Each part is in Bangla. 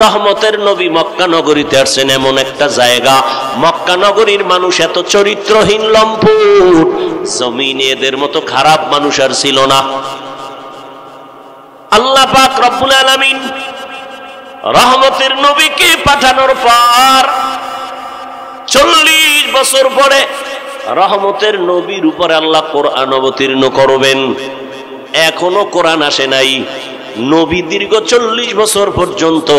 রহমতের নবী মক্কা নগরীতে আসছেন এমন একটা জায়গা, মক্কা নগরীর মানুষ এত চরিত্রহীন লম্পট, জমিনে এদের মতো খারাপ মানুষ আর ছিল না। আল্লাহ পাক রব্বুল আলামিন রহমতের নবীকে পাঠানোর পর 40 বছর পরে রহমতের নবীর উপরে আল্লাহ কোরআন অবতীর্ণ করবেন। এখনো কোরআন আসে নাই। নবী দীর্ঘ 40 বছর পর্যন্ত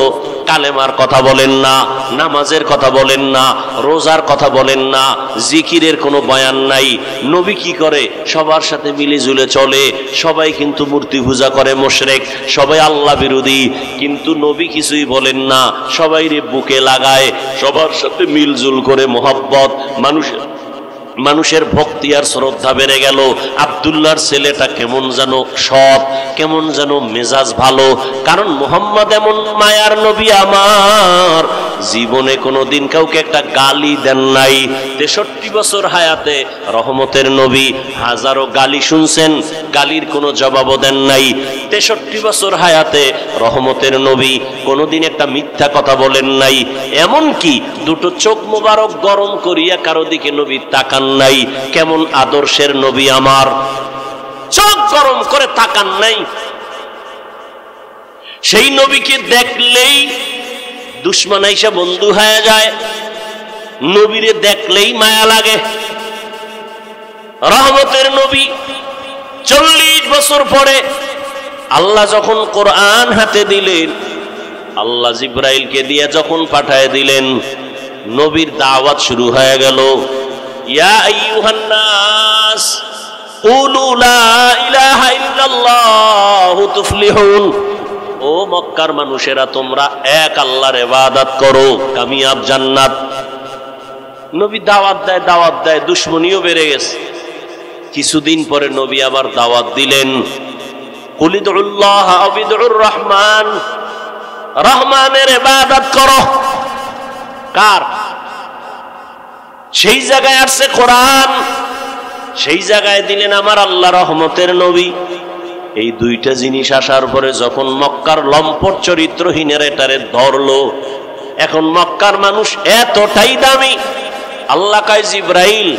কালেমার কথা বলেন না, নামাজের কথা বলেন না, রোজার কথা বলেন না, জিকিরের কোনো বয়ান নাই। নবী কি করে? সবার সাথে মিলে ঝুলে চলে। সবাই কিন্তু মূর্তি পূজা করে, মুশরিক, সবাই আল্লাহ বিরোধী, কিন্তু নবী কিছুই বলেন না। সবাই রে বুকে লাগায়, সবার সাথে মিলজুল করে মহব্বত, মানুষের ভক্তি আর শ্রদ্ধা বেড়ে গেল। আব্দুল্লাহর ছেলেটা কেমন যেন সৎ, কেমন যেন মেজাজ ভালো, কারণ মুহাম্মদ এমন মায়ার নবী আমার জীবনে কোনোদিন কাউকে একটা গালি দেন নাই। 63 বছর হায়াতে রহমতের নবী হাজারো গালি শুনছেন, গালির কোনো জবাবও দেন নাই। 63 বছর হায়াতে রহমতের নবী কোনোদিন একটা মিথ্যা কথা বলেন নাই। এমনকি দুটো চোখ মোবারক গরম করিয়া কারো দিকে নবী তাকান নাই। কেমন আদর্শের নবী আমার, চোখ গরম করে তাকান নাই। সেই নবীকে দেখলেই দুশমন আইসা বন্ধু হয়ে যায়, নবীরে দেখলেই মায়া লাগে। রহমতের নবী 40 বছর পরে আল্লাহ যখন কোরআন হাতে দিলেন, আল্লাহ জিব্রাইলকে দিয়ে যখন পাঠায় দিলেন, নবীর দাওয়াত শুরু হয়ে গেল। ইয়া আইয়ুহান নাস কুলু লা ইলাহা ইল্লাল্লাহু তুফলিহুন। ও মক্কার মানুষেরা, তোমরা এক আল্লাহর ইবাদত করো, কামিয়াব জান্নাত। নবী দাওয়াত দেয়, দুশমনিও বেড়ে গেছে। কিছুদিন পরে নবী আবার দাওয়াত দিলেন, কুলিদুল্লাহ আও বিদুর রহমান, রহমানের ইবাদত করো। কার? সেই জায়গায় আসছে কোরআন, সেই জায়গায় দিলেন আমার আল্লাহ রহমতের নবী। এই দুইটা জিনিস আসার পরে যখন মক্কার লম্পট চরিত্রহীনের এটারে ধরলো, এখন মক্কার মানুষ এতটাই দামি, আল্লাহ কয় জিব্রাইল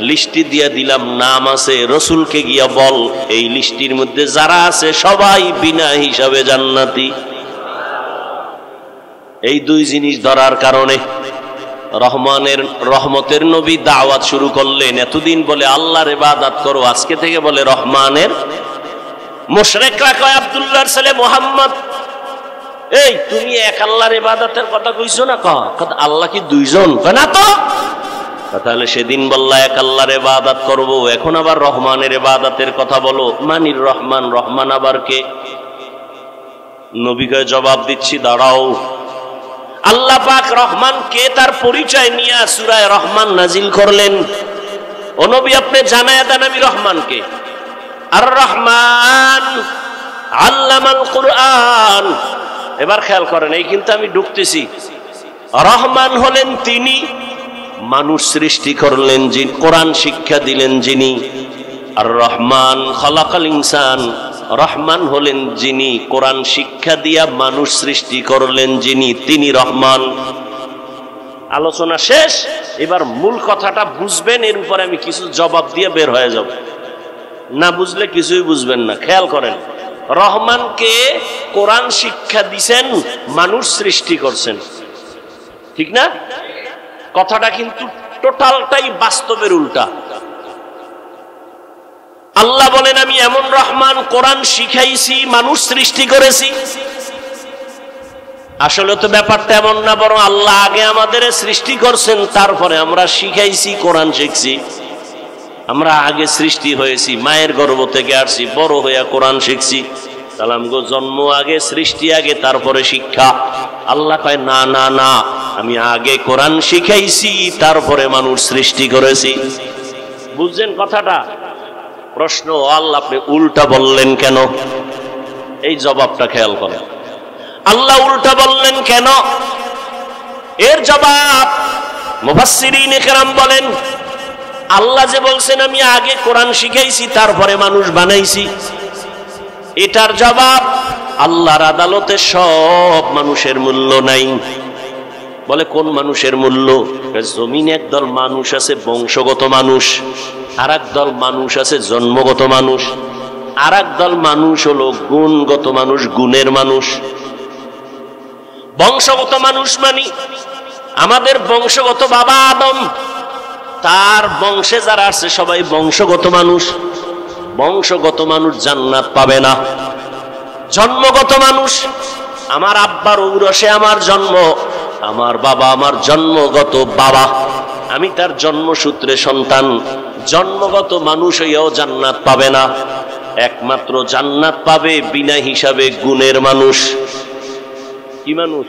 লিস্টি দিয়া দিলাম, নাম আছে, রসুলকে গিয়া বল এই লিস্টির মধ্যে যারা আছে সবাই বিনা হিসাবে জান্নাতি। এই দুই জিনিস ধরার কারণে রহমতের নবী দাওয়াত শুরু করলেন। এতদিন বলে আল্লাহর ইবাদত করো, আজকে থেকে বলে রহমানের। মুশরিকরা কয় আব্দুল্লাহর ছেলে মুহাম্মদ, এই তুমি এক আল্লাহর ইবাদতের কথা কইছো না? কথা আল্লাহ কি দুইজন? না তো। তাহলে সেদিন বললা এক আল্লাহর ইবাদত করব, এখন আবার রহমানের ইবাদতের কথা বলো। মানির রহমান, রহমান আবার কে? নবী কয় জবাব দিচ্ছি, দাঁড়াও। আল্লাহ পাক রহমান কে তার পরিচয় নিয়ে সূরা রহমান নাজিল করলেন। ও নবী, আপনি জানায়া দেন আমি রহমান কে। আর রহমান আল্লামাল কুরআন। এবার খেয়াল করেন, এই কিন্তু আমি ঢুকতেছি। রহমান হলেন তিনি, মানুষ সৃষ্টি করলেন যিনি, কোরআন শিক্ষা দিলেন যিনি। আর রহমান খালাকাল ইনসান, রহমান হলেন যিনি কোরআন শিক্ষা দিয়া মানুষ সৃষ্টি করলেন যিনি, তিনি রহমান। আলোচনা শেষ। এবার মূল কথাটা বুঝবেন, এর উপরে আমি কিছু জবাব দিয়ে বের হয়ে যাব। না বুঝলে কিছুই বুঝবেন না। খেয়াল করেন, রহমানকে কোরআন শিক্ষা দিছেন, মানুষ সৃষ্টি করছেন, ঠিক না? কথাটা কিন্তু টোটালটাই বাস্তবের উল্টা। আল্লাহ বলেন আমি এমন রহমান, কোরআন শিখাইছি, মানুষ সৃষ্টি করেছি। আসলে তো ব্যাপারটা এমন না, বরং আল্লাহ আগে আমাদের সৃষ্টি করছেন, তারপরে আমরা শিখাইছি, কোরআন শিখছি। আমরা আগে সৃষ্টি হয়েছি, মায়ের গর্ভ থেকে আসছি, বড় হইয়া কোরআন শিখছি। সালাম গো, জন্ম আগে, সৃষ্টি আগে, তারপরে শিক্ষা। আল্লাহ কয় না না না, আমি আগে কোরআন শিখাইছি, তারপরে মানুষ সৃষ্টি করেছি। বুঝছেন কথাটা? প্রশ্ন, আল্লাহ আপনি উল্টা বললেন কেন? এই জবাবটা খেয়াল করেন, আল্লাহ উল্টা বললেন কেন? এর জবাব মুফাসসিরিনে কেরাম বলেন, আল্লাহ যে বলছেন আমি আগে কোরআন শিখাইছি, তারপরে মানুষ বানাইছি, এটার জবাব আল্লাহর আদালতে সব মানুষের মূল্য নাই। বলে কোন মানুষের মূল্য? জমিনে একদল মানুষ আছে বংশগত মানুষ, আর একদল মানুষ আছে জন্মগত মানুষ, আর একদল মানুষ হলো গুণগত মানুষ, গুণের মানুষ। বংশগত মানুষ মানে আমাদের বংশগত বাবা আদম, তার বংশে যারা আছে সবাই বংশগত মানুষ। বংশগত মানুষ জান্নাত পাবে না। জন্মগত মানুষ, আমার আব্বার ঔরসে আমার জন্ম, আমার বাবা আমার জন্মগত বাবা, আমি তার জন্মসূত্রে সন্তান। জন্মগত মানুষ হইয়াও জান্নাত পাবে না। একমাত্র জান্নাত পাবে বিনা হিসাবে গুণের মানুষ। কি মানুষ?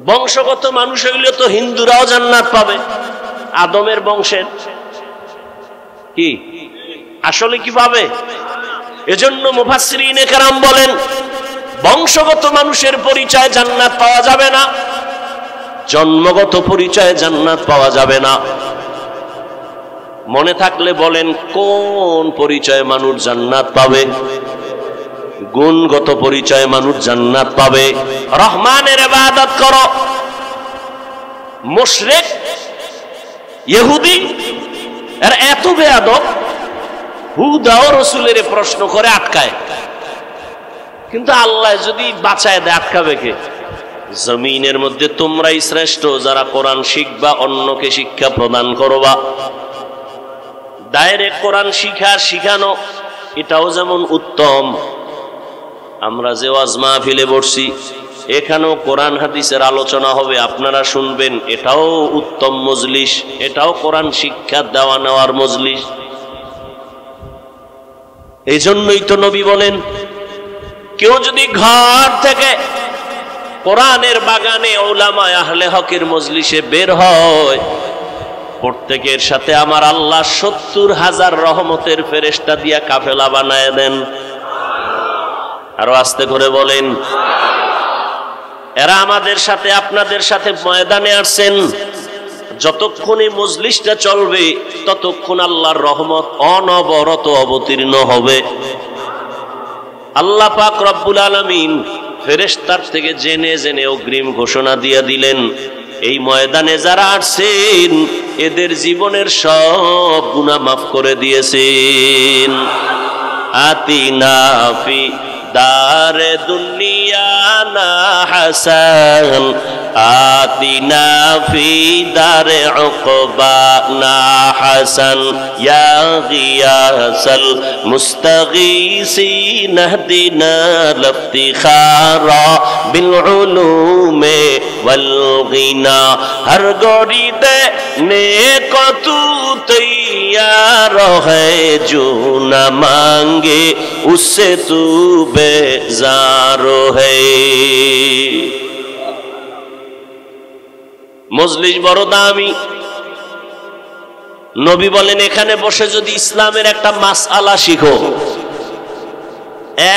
বংশগত মানুষ হইলে তো হিন্দুরাও জান্নাত পাবে, আদমের বংশের। কি আসলে কি পাবে? এজন্য মুফাসসিরিনে কেরাম বলেন বংশগত মানুষের পরিচয় জান্নাত পাওয়া যাবে না, জন্মগত পরিচয়ে জান্নাত পাওয়া যাবে না। মনে থাকলে বলেন কোন পরিচয়ে মানুষ জান্নাত পাবে? গুণগত পরিচয়ে মানুষ জান্নাত পাবে। রহমানের ইবাদত করো। মুশরিক ইহুদি এর এত বেয়াদব, হুদাও রাসূলের প্রশ্ন করে আটকায়, কিন্তু আল্লাহ যদি বাঁচায় দেয় আটকাবে কে? জমিনের মধ্যে তোমরাই শ্রেষ্ঠ যারা কোরআন শিখবা, অন্যকে শিক্ষা প্রদান করবা। ডাইরেক্ট কোরআন শিখানো এটাও যেমন উত্তম। আমরা যে ওয়াজ মাহফিলে বসছি, এখানেও কোরআন হাদিসের আলোচনা হবে, আপনারা শুনবেন, এটাও উত্তম মজলিস, এটাও কোরআন শিক্ষা দেওয়া নেওয়ার মজলিস। এই জন্যই তো নবী বলেন কেউ যদি ঘর থেকে কোরআনের বাগানে উলামায়ে আহলে হকের মজলিসে বের হয়, প্রত্যেকের সাথে আমার আল্লাহ ৭০,০০০ রহমতের ফেরেশতা দিয়া কাফেলা বানায় দেন। আরো আস্তে করে বলেন। এরা আমাদের সাথে আপনাদের সাথে ময়দানে আসছেন, যতক্ষণ এই মজলিসটা চলবে ততক্ষণ আল্লাহর রহমত অনবরত অবতীর্ণ হবে। আল্লাহ পাক রব্বুল আলামিন ফেরেশতার থেকে জেনে জেনে অগ্রিম ঘোষণা দিয়ে দিলেন, এই ময়দানে যারা আসছেন এদের জীবনের সব গুনাহ মাফ করে দিয়েছেন। আতিনা ফি দারে দুনিয়া না হাসান, আতিনা ফি দারে উকবা না হাসান, ইয়া গিয়াসাল মুস্তাগীসিন ইহদিনা লিফতিখারা বিল উলুমে ওয়াল গিনা। হর গরিদে নেক তু তৈয়ার হ্যায় जो न मांगे उससे तू बेजार है। মজলিস বড় দামি। নবী বলেন এখানে বসে যদি ইসলামের একটা মাসআলা শিখো,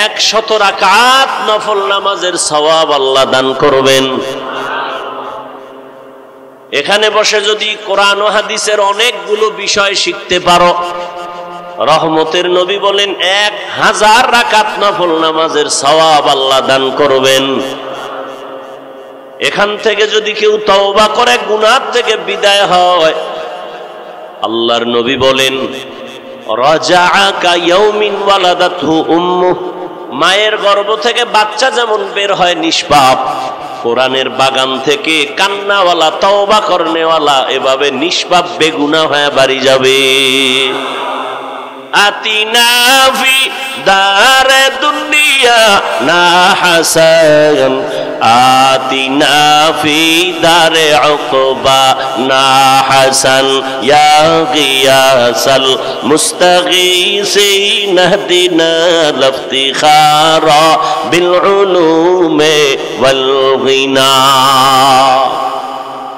১০০ রাকাত নফল নামাজের সওয়াব আল্লাহ দান করবেন। এখানে বসে যদি কোরআন ও হাদিসের অনেকগুলো বিষয় শিখতে পারো, রহমতের নবী বলেন ১০০০ রাকাত নফল নামাজের সওয়াব আল্লাহ দান করবেন। এখান থেকে যদি কেউ তওবা করে গুনাহ থেকে বিদায় হয়, আল্লাহর নবী বলেন রাজাআ কা ইয়াউমিন ওয়ালাদাতহু উম্মুহু, মায়ের গর্ভ থেকে বাচ্চা যেমন বের হয় নিষ্পাপ, কোরআনের বাগান থেকে কান্নাওয়ালা তওবা করনেওয়ালা এভাবে নিষ্পাপ বেগুনাহ হয়ে বাড়ি যাবে। আতিনা ফি দারে দুনিয়া না হাসান, আতিনা ফি দারে উকবা না হাসান, ইয়া গিয়াসাল মুস্তাগীসিন ইহদিনা লিফতিখারা বিল উলুমে ওয়াল গিনা।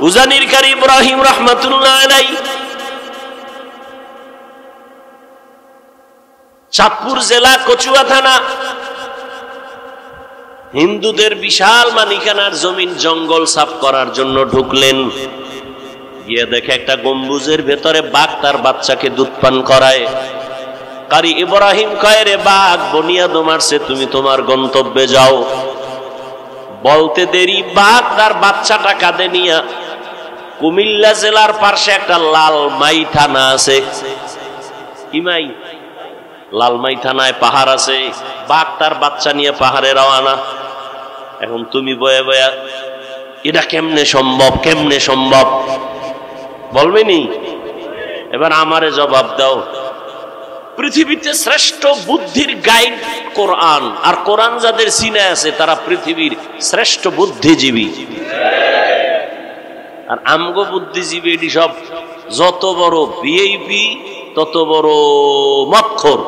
উজানির কারি ইব্রাহিম রাহমাতুল্লাহ আলাইহি চাঁদপুর জেলা কচুয়া থানা, হিন্দুদের বিশাল মালিকানার জমিন জঙ্গল সাফ করার জন্য ঢুকলেন। গিয়ে দেখে একটা গম্বুজের ভেতরে বাঘ তার বাচ্চাকে দুধ পান করায়। কারি ইব্রাহিম কয় রে বাঘ বুনিয়াদ মারছে, তুমি তোমার গন্তব্যে যাও। বলতে দেরি বাঘ তার বাচ্চাটা কাঁধে নিয়া কুমিল্লা জেলার পাশে একটা লালমাই থানা আছে। কি মাই? লালমাই থানায় পাহাড় আছে। বাঘ তার বাচ্চা নিয়ে পাহাড়ে রওনা। এখন তুমি বয়ে বয়া এটা কেমনে সম্ভব, কেমনে সম্ভব বলবেনি? এবার আমারে জবাব দাও। পৃথিবীতে শ্রেষ্ঠ বুদ্ধির গাইড কোরআন, আর কোরআন যাদের সিনে আছে তারা পৃথিবীর শ্রেষ্ঠ বুদ্ধিজীবী। আর আমগো বুদ্ধিজীবী এটি সব যত বড় ভিআইপি তত বড় মদখোর,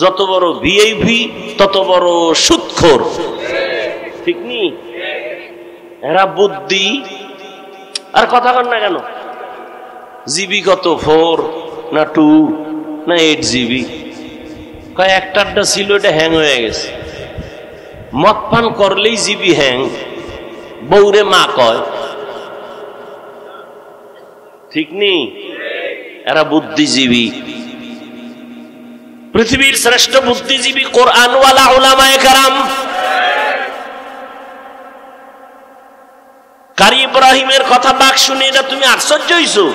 যত বড় ভিআইপি তত বড় সুদখোর। ঠিক নি? এরা বুদ্ধি আর কথা কন না কেন? জিবি কত 4 না 2 না 8 জিবি? কয় একটা ছিল, এটা হ্যাং হয়ে গেছে। মদ পান করলেই জিবি হ্যাং। বউরে মা কয়। ঠিক নি? এরা বুদ্ধিজীবী। পৃথিবীর শ্রেষ্ঠ বুদ্ধিজীবী কোরআনওয়ালা উলামায়ে কেরাম। কারি ইব্রাহিমের কথা বাক শুনে এটা তুমি আশ্চর্য হইছো?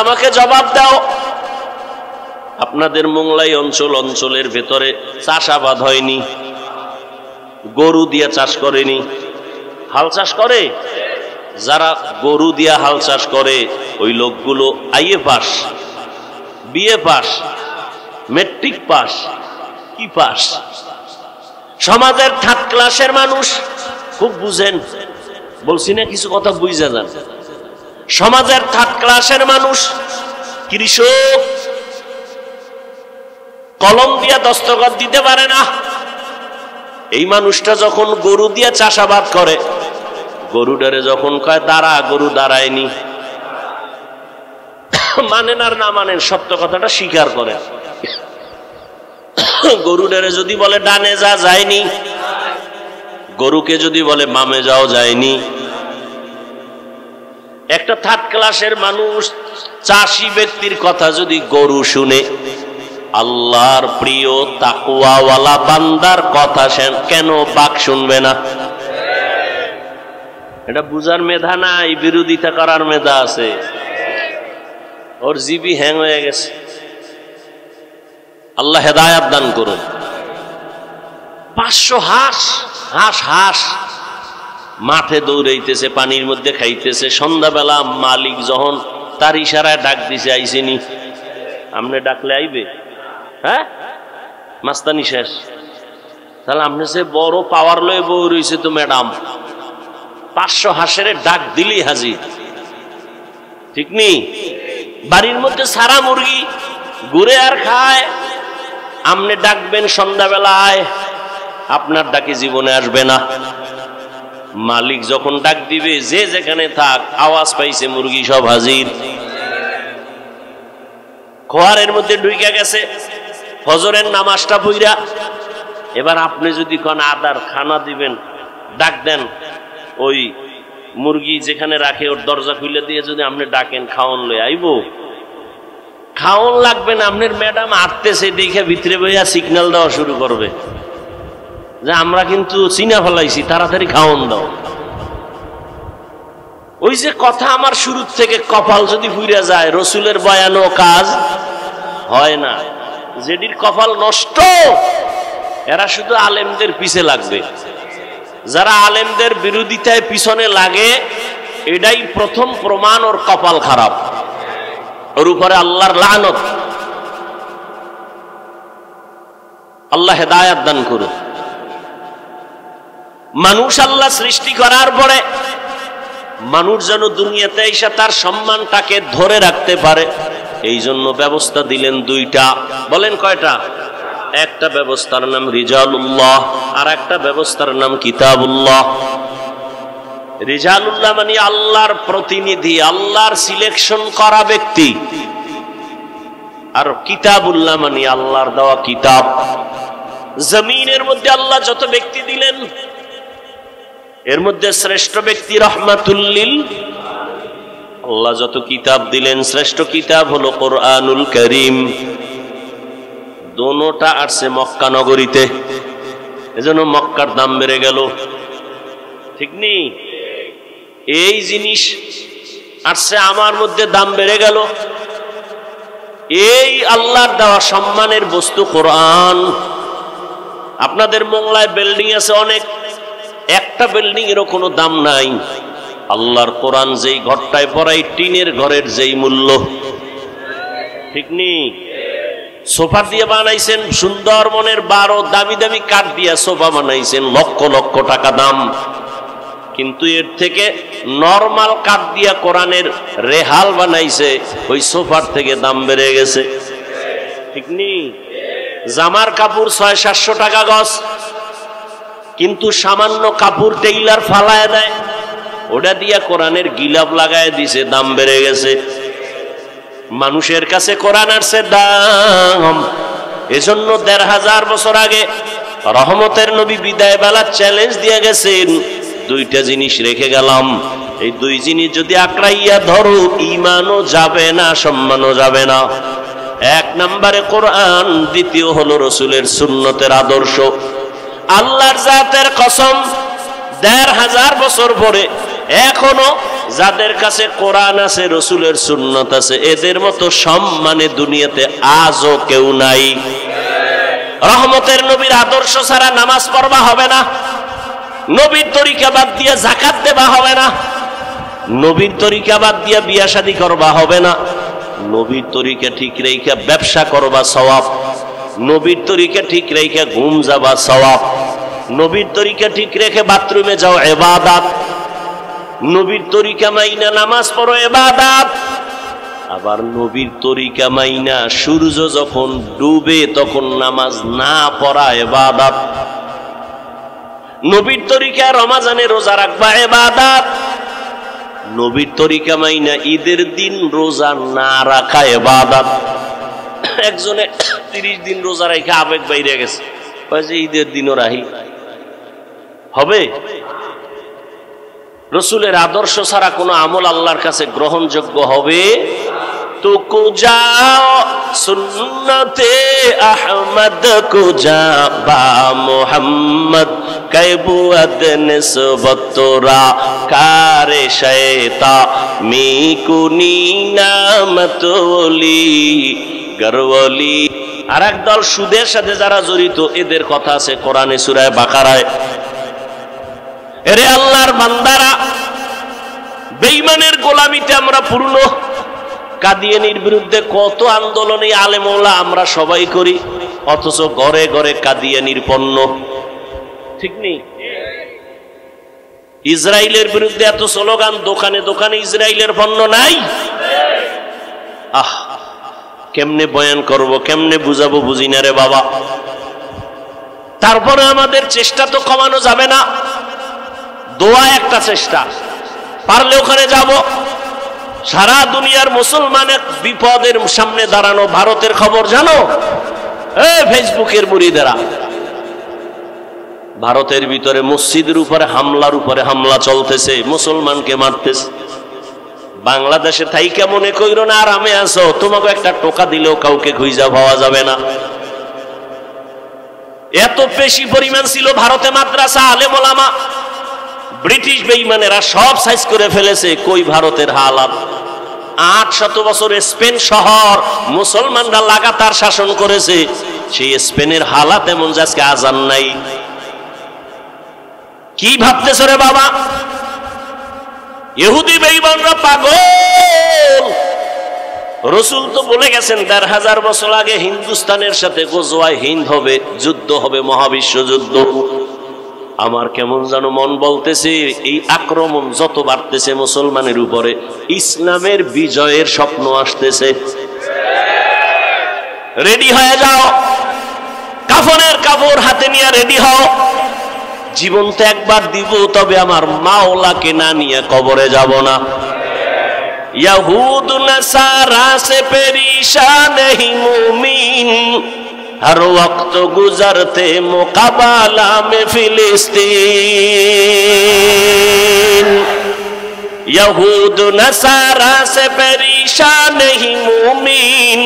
আমাকে জবাব দাও। আপনাদের মোংলাই অঞ্চলের ভেতরে চাষাবাদ হয়নি? গরু দিয়ে চাষ করেনি? হাল চাষ করে? যারা গরু দিয়া হাল চাষ করে ওই লোকগুলো IA pass, BA pass, matric pass, কি পাস? সমাজের 3rd ক্লাসের মানুষ। খুব বুঝেন, বলছি না কিছু কথা বুঝা যান। সমাজের 3rd ক্লাসের মানুষ কৃষক, কলম দিয়া দস্তখত দিতে পারে না। এই মানুষটা যখন গরু দিয়ে চাষাবাদ করে, গরুটারে যখন কয় দাঁড়া, গরু দাঁড়ায়নি। মানেন আর না মানেন, সত্য কথাটা স্বীকার করে। গরুটারে যদি বলে ডানে যা, যায়নি। গরুকে যদি বলে বামে যাও, যায়নি। একটা 3rd ক্লাসের মানুষ চাষী ব্যক্তির কথা যদি গরু শুনে, আল্লাহর প্রিয় তাকওয়াওয়ালা বান্দার কথা কেন বাক শুনবে না? এটা বুঝার মেধা নাই, বিরোধিতা করার মেধা আছে। ওর জিবি হ্যাং হয়ে গেছে। আল্লাহ হেদায়াত দান করুন। 500 হাঁস হাঁস হাঁস মাঠে দৌড়াইতেছে, পানির মধ্যে খাইতেছে। সন্ধ্যাবেলা মালিক যখন তার ইশারায় ডাক দিছে, আইসেনি। আপনি ডাকলে আইবে? হ্যাঁ, মাস্তানি শেষ। তাহলে আপনি সে বড় পাওয়ার লয়ে বউ রয়েছে তো ম্যাডাম, 500 হাঁসের ডাক দিলেই হাজির। ঠিক নি? বাড়ির মধ্যে সারা মুরগি ঘুরে আর খায়। আপনি ডাকবেন সন্ধ্যাবেলায়, আপনার ডাকে জীবনে আসবে না। মালিক যখন ডাক দিবে, যে যেখানে থাক, আওয়াজ পাইছে মুরগি সব হাজির। খোয়ারের মধ্যে ঢুইকা গেছে, ফজরের নামাজটা পইরা। এবার আপনি যদি কোন আদার খানা দিবেন, ডাক দেন, ওই মুরগি যেখানে রাখে ওর দরজা খুলে দিয়ে যদি আপনি ডাকেন, খাওন লয়ে আইব। খাওন লাগবে না, আপনার ম্যাডাম আটতেছে দেখে ভিতরে বইয়া সিগন্যাল দেওয়া শুরু করবে যে আমরা কিন্তু চিনা ফেলাইছি, তাড়াতাড়ি খাওন দাও। ওই যে কথা আমার শুরু থেকে, কপাল যদি ফুইরা যায়, রসুলের বয়ানও কাজ হয় না। যেটির কপাল নষ্ট, এরা শুধু আলেমদের পিছে লাগবে। যারা আলেমদের বিরোধিতায় পিছনে লাগে, এটাই প্রথম প্রমাণ ওর কপাল খারাপ, ওর উপরে আল্লাহর লানত। আল্লাহ হেদায়াত দান করুন। মানুষ আল্লাহ সৃষ্টি করার পরে মানুষ যেন দুনিয়াতে এসে তার সম্মানটাকে ধরে রাখতে পারে, এই জন্য ব্যবস্থা দিলেন 2টা। বলেন কয়টা? একটা ব্যবস্থার নাম রিজালুল্লাহ, আর একটা ব্যবস্থার নাম কিতাবুল্লাহ। রিজালুল্লাহ মানে আল্লাহর প্রতিনিধি, আল্লাহর সিলেকশন করা ব্যক্তি। আর কিতাবুল্লাহ মানে আল্লাহর দেওয়া কিতাব। জমিনের মধ্যে আল্লাহ যত ব্যক্তি দিলেন, এর মধ্যে শ্রেষ্ঠ ব্যক্তি রহমাতুল লিল আল্লাহ যত কিতাব দিলেন শ্রেষ্ঠ কিতাব হলো কোরআনুল কারীম। দোনোটা আসছে মক্কা নগরীতে, এজন্য মক্কার দাম বেড়ে গেল। ঠিক নেই? এই জিনিস আসছে আমার মধ্যে, দাম বেড়ে গেল। এই আল্লাহর দেওয়া সম্মানের বস্তু কোরআন। আপনাদের মোংলায় বিল্ডিং আছে অনেক, একটা বিল্ডিং এরও কোনো দাম নাই। আল্লাহর কোরআন যেই ঘরটায় পড়াই টিনের ঘরের যেই মূল্য। ঠিক নেই? সোফা দিয়ে বানাইছেন সুন্দরবনের 12 দামি দামি কাঠ দিয়ে সোফা বানাইছেন, লক্ষ লক্ষ টাকা দাম। কিন্তু এর থেকে নরমাল কাঠ দিয়া কোরআনের রেহাল বানাইছে, ওই সোফার থেকে দাম বেড়ে গেছে। ঠিক নেই? জামার কাপড় 600-700 টাকা গজ, কিন্তু সামান্য কাপড় টেইলার ফালায় দেয়, ওটা দিয়া কোরআনের গিলাপ লাগায় দিছে, দাম বেড়ে গেছে। মানুষের কাছে কোরআন আসছে দাম। এজন্য 1500 বছর আগে রহমতের নবী বিদায় বেলা চ্যালেঞ্জ দিয়ে গেছেন, 2টা জিনিস রেখে গেলাম, এই 2 জিনিস যদি আঁকড়াইয়া ধরো ঈমানও যাবে না, সম্মানও যাবে না। 1 নম্বরে কোরআন, দ্বিতীয় হলো রাসূলের সুন্নতের আদর্শ। আল্লাহর জাতের কসম, 1500 বছর পরে এখনো যাদের কাছে কোরআন আছে, রাসূলের সুন্নত আছে, এদের মতো সম্মানে দুনিয়াতে আজও কেউ নাই। রহমতের নবীর আদর্শ ছাড়া নামাজ পড়বা হবে না, নবীর তরিকা বাদ দিয়ে যাকাত দেবা হবে না, নবীর তরিকা বাদ দিয়ে বিয়া শাদী করবা হবে না, নবীর তরিকা ঠিক রেখে ব্যবসা করবা সওয়াব, নবীর তরিকা ঠিক রেখে ঘুম যাবা সওয়াব, নবীর তরিকা ঠিক রেখে বাথরুমে যাও ইবাদত, নবীর তরিকা মাইনা নামাজ পড়ো ইবাদত। আবার নবীর তরিকা মাইনা সূর্য যখন ডুবে তখন নামাজ না পড়া ইবাদত। নবীর তরিকা রমজানে রোজা রাখবা ইবাদত, নবীর তরিকা মাইনা ঈদের দিন রোজা না রাখা ইবাদত। একজনে 30 দিন রোজা রেখে আবেগ বাইরে গেছে, কয় যে ঈদের দিনও রাহি হবে? রাসূলের আদর্শ ছাড়া কোনো আমল আল্লাহর কাছে গ্রহণযোগ্য হবে তো কুজা সুন্নতে আহমদ কুজা বা মুহাম্মদ কাইবুয়াদ নিসবতরা কারে শয়তা মিকুনি নামতলি গরওলি। আর একদল সুদের সাথে যারা জড়িত, এদের কথা আছে কোরআনে সূরা বাকারায়। এরে আল্লাহর বান্দারা, বেঈমানের গোলামিতে আমরা পূর্ণ। কাদিয়ানীর বিরুদ্ধে কত আন্দোলনে আলেম ওলামা আমরা সবাই করি, অথচ ঘরে ঘরে কাদিয়ানীর পণ্য। ঠিক নেই? ইসরায়েলের বিরুদ্ধে এত স্লোগান, দোকানে দোকানে ইসরায়েলের পণ্য নাই। কেমনে বয়ান করব, কেমনে বুঝাবো, বুঝি না রে বাবা। তারপরে আমাদের চেষ্টা তো কমানো যাবে না, দোয়া একটা চেষ্টা, পারলে ওখানে যাব। সারা দুনিয়ার মুসলমানের বিপদের সামনে দাঁড়ানো। ভারতের খবর জানো? ফেসবুকের মুরিদেরা, ভারতের ভিতরে মসজিদের উপরে হামলা চলতেছে, মুসলমানকে মারতেছে। বাংলাদেশে থাইকা মনে কইরো না আরামে আছো, তোমাকে একটা টোকা দিলেও কাউকে খুঁজা পাওয়া যাবে না। এত বেশি পরিমাণ ছিল ভারতে মাদ্রাসা, আলেম ওলামা। ব্রিটিশ বেঈমানেরা সব সাইজ করে ফেলেছে। কই ভারতের হালাত? 800 বছর স্পেন শহর মুসলমানরা লাগাতার শাসন করেছে, সেই স্পেনের হালাত এমন যে আজকে আজান নাই। কি ভাবতেছ রে বাবা? ইহুদি বেঈমানরা পাগল। রাসূল তো বলে গেছেন 1500 বছর আগে হিন্দুস্তানের সাথে গজওয়ায়ে হিন্দ হবে, যুদ্ধ হবে, মহাবিশ্ব যুদ্ধ। আমার কেমন যেন মন বলতেছে, এই আক্রমণ যত বাড়তেছে মুসলমানের উপরে, ইসলামের বিজয়ের স্বপ্ন আসতেছে। রেডি হয়ে যাও, কাফনের কাপড় হাতে নিয়ে রেডি হও। জীবন তো একবার দিব, তবে আমার মাওলাকে না নিয়ে কবরে যাব না। यहूद नसारा से परेशान नहीं मुमीन, हर वक्त गुजरते मुकाबला में फिलिस्तीन। यहूद नसारा से परेशान नहीं मोमिन,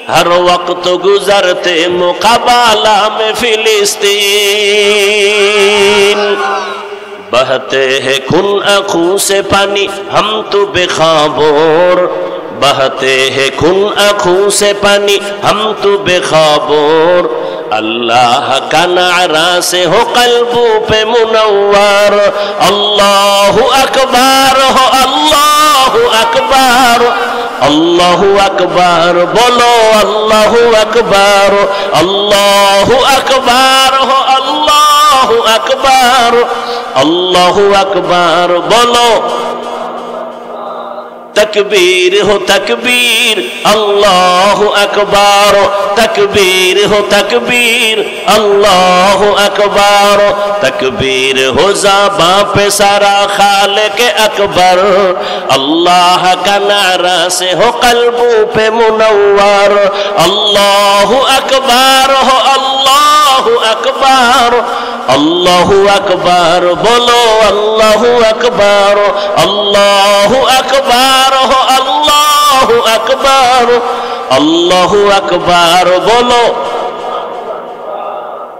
हर वक्त गुजरते मुकाबला में फिलिस्तीन। बहते हैं खून आंखों से पानी हम तो बेखबर, बहते हैं खून आंखों से पानी हम तो बेखबर। अल्लाह का नारा से हो कल्बों पे मुनव्वर, अल्लाहु अकबर हो अल्लाहु अकबर, अल्लाहु अकबर बोलो अल्लाहु अकबर, अल्लाहु अकबर हो अल्लाहु अकबर, अल्लाहु अकबर बोलो। तकबीर हो तकबीर अल्लाहु अकबर, तकबीर हो तकबीर अल्लाहु अकबर, तकबीर हो ज़बां पे सारा खालिक अकबर। अल्लाह का नारा से हो कल्बों पे मुनव्वर, अल्लाहु अकबर हो अल्लाहु अकबर, अल्लाहु अकबर बोलो अल्लाहु अकबर, अल्लाहु अकबर हो अल्लाहु अकबर, अल्लाहु अकबर बोलो।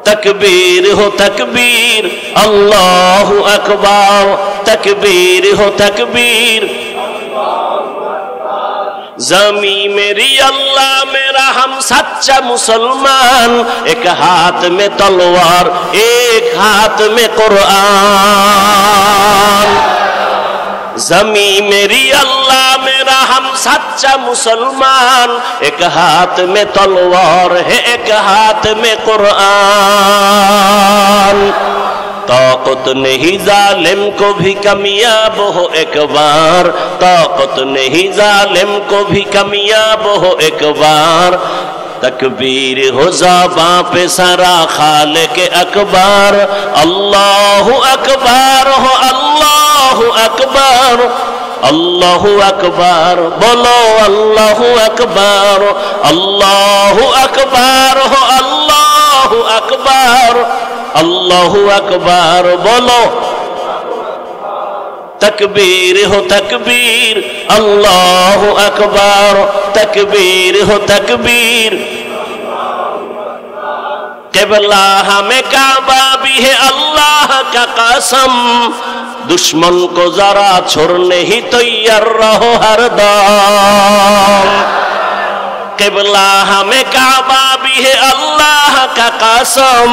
तकबीर हो तकबीर अल्लाहु अकबर, तकबीर हो तकबीर। ज़मी मेरी अल्लाह मेरा हम सच्चा मुसलमान, एक हाथ में तलवार एक हाथ में कुरान। ज़मी मेरी अल्लाह मेरा हम सच्चा मुसलमान, एक हाथ में तलवार है एक हाथ में कुरान। ताकत नहीं जालिम को भी कामयाब हो एक बार, ताकत नहीं जालिम को भी कामयाब हो एक बार। तकबीर हो ज़बां पे सारा खालिक अकबर, अल्लाहु अकबर हो अल्लाहु अकबर, अल्लाहु अकबर बोलो अल्लाहु अकबर, अल्लाहु अकबर हो अल्लाहु अकबर, अल्लाहु अकबर बोलो। तकबीर हो तकबीर अल्लाहु अकबर, तकबीर हो तकबीर। क़िबला हमें काबा भी है अल्लाह का कसम, दुश्मन को जरा छोड़ने ही तैयार रहो हरदम। क़िबला हमें काबा भी है अल्लाह का कसम,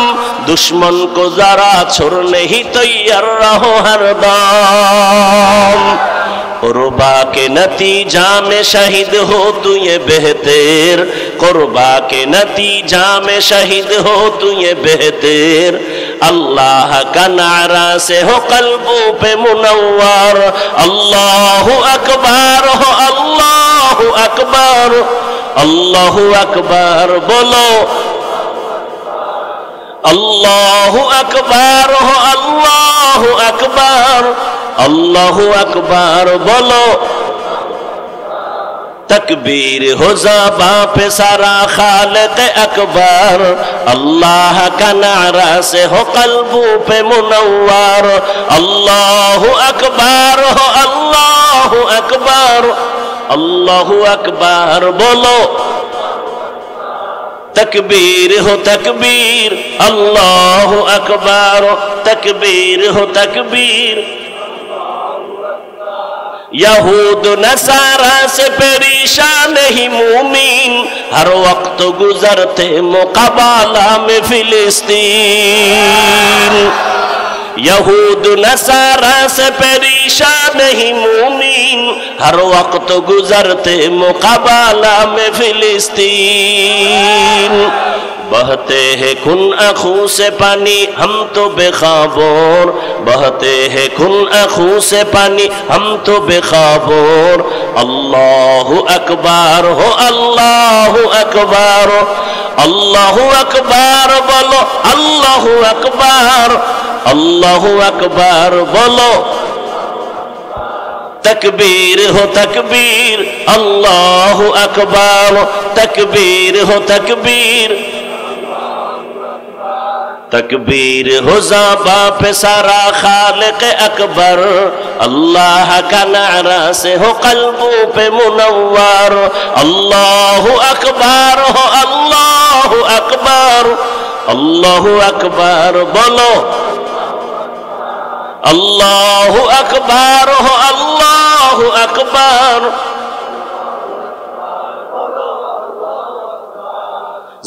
दुश्मन को जरा छोड़ने ही तैयार रहो हरदम। कुर्बा के नतीजा में शहीद हो तू ये बेहतर, कुर्बा के नतीजा में शहीद हो तू ये बेहतर। अल्लाह का नारा से हो कल्बों पे मुनव्वर, अल्लाहु अकबर हो अल्लाहु अकबर, अल्लाहु अकबर बोलो। अल्लाहु अकबर हो अल्लाहु अकबर, अल्लाहु अकबर बोलो। तकबीर हो ज़बां पे सारा खालिक अकबर, अल्लाह का नारा से हो कल्बों पे मुनव्वर, अल्लाहु अकबर हो अल्लाहु अकबर, अल्लाहु अकबर बोलो। तकबीर हो तकबीर अल्लाहु अकबर, तकबीर हो तकबीर। यहूद नसारा से परेशान नहीं मोमिन, हर वक्त गुजरते मुकाबला में फिलिस्तीन। यहूद नसारा से परेशान नहीं मोमिन, हर वक्त गुजरते मुकाबला में फिलिस्तीन। बहते हैं खून आंखों से पानी हम तो बेखबर, बहते हैं खून आंखों से पानी हम तो बेखबर। अल्लाहु अकबर हो अल्लाहु अकबर, अल्लाहु अकबर बोलो अल्लाहु अकबर, अल्लाहु अकबर बोलो। तकबीर हो तकबीर अल्लाहु अकबर, तकबीर हो तकबीर। तकबीर हो ज़ाबा पे सारा खालिक अकबर, अल्लाह का नारा से हो कल्बों पे मुनव्वर। अल्लाहु अकबर हो, अल्लाहु अकबर, अल्लाहु अकबर बोलो, अल्लाहु अकबर हो, अल्लाहु अकबर।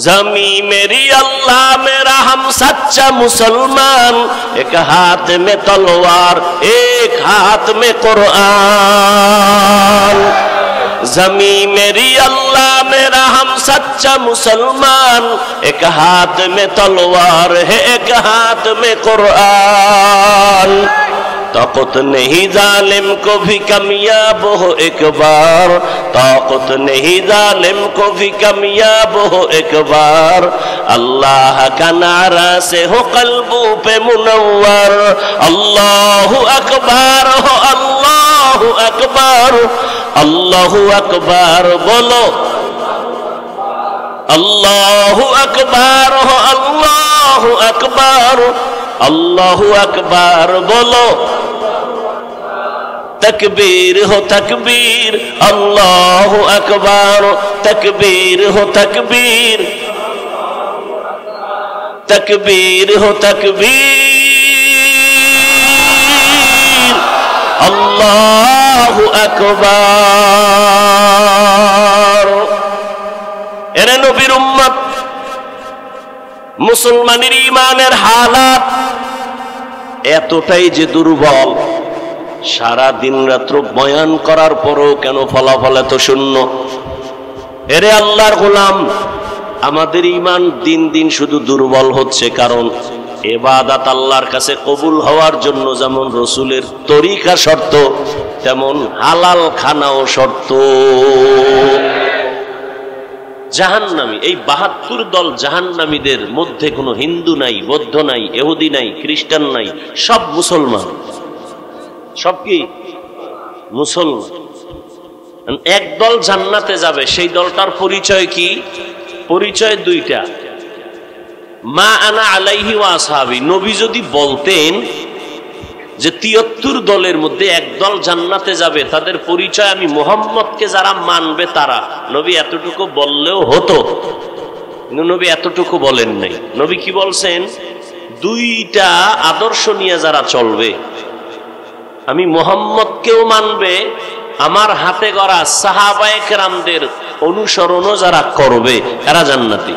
ज़मी मेरी अल्लाह मेरा हम सच्चा मुसलमान, एक हाथ में तलवार एक हाथ में कुरान। ज़मी मेरी अल्लाह मेरा हम सच्चा मुसलमान, एक हाथ में तलवार है एक हाथ में कुरान। ताकत नहीं जालिम को भी कामयाब हो एक बार, ताकत नहीं जालिम को भी कामयाब हो एक बार। अल्लाह का नारा से हो कल्बों पे मुनव्वर। अल्लाहु अकबर हो, अल्लाहु अकबर, अल्लाहु अकबर बोलो, अल्लाहु अकबर हो, अल्लाहु अकबर, अल्लाहु अकबर बोलो। तकबीर हो तकबीर, अल्लाहु अकबर, तकबीर हो तकबीर, तकबीर हो तकबीर, अल्लाहु अकबर। এরে নবীর উম্মত, মুসলমানের ঈমানের হালাত এতটাই যে দুর্বল, সারা দিন রাত্র বয়ান করার পরও কেন ফলাফল এত শূন্য? এরে আল্লাহর গোলাম, আমাদের ঈমান দিন দিন শুধু দুর্বল হচ্ছে, কারণ ইবাদত আল্লাহর কাছে কবুল হওয়ার জন্য যেমন রসুলের তরিকা শর্ত, তেমন হালাল খানাও শর্ত। জাহান্নামী এই ৭২ দল জাহান্নামীদের মধ্যে কোনো হিন্দু নাই, বৌদ্ধ নাই, ইহুদি নাই, খ্রিস্টান নাই, সব মুসলমান। সব কি মুসলমান। এক দল জান্নাতে যাবে, সেই দলটার পরিচয় কি? পরিচয় দুইটা, মা আনা আলাইহি ওয়া আসহাবি। নবী যদি বলতেন যে ৭৩ দলের মধ্যে এক দল জান্নাতে যাবে, তাদের পরিচয় আমি মুহাম্মদকে যারা মানবে তারা, নবী এতটুকু বললেও হতো, কিন্তু নবী এতটুকু বলেন নাই। নবী কি বলছেন? দুইটা আদর্শ নিয়ে যারা চলবে, আমি মুহাম্মদকেও মানবে, আমার হাতে গড়া সাহাবায়ে কেরামদের অনুসরণও যারা করবে, এরা জান্নাতি।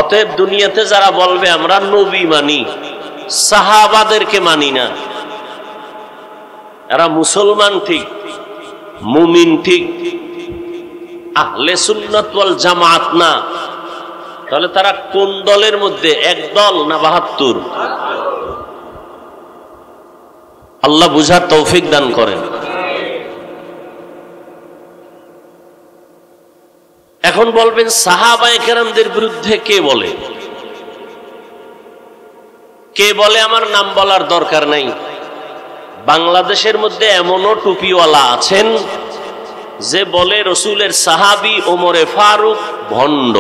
অতএব দুনিয়াতে যারা বলবে আমরা নবী মানি, সাহাবাদেরকে মানি না, এরা মুসলমান ঠিক, মুমিন ঠিক, আহলে সুন্নাত ওয়াল জামাত না, তাহলে তারা কোন দলের মধ্যে? এক দল না ৭২? আল্লাহ বুঝার তৌফিক দান করেন। এখন বলবেন সাহাবায়ে কেরামদের বিরুদ্ধে কে বলে? কে বলে আমার নাম বলার দরকার নাই। বাংলাদেশের মধ্যে এমনও টুপিওয়ালা আছেন যে বলে রসুলের সাহাবী ওমরে ফারুক ভণ্ড।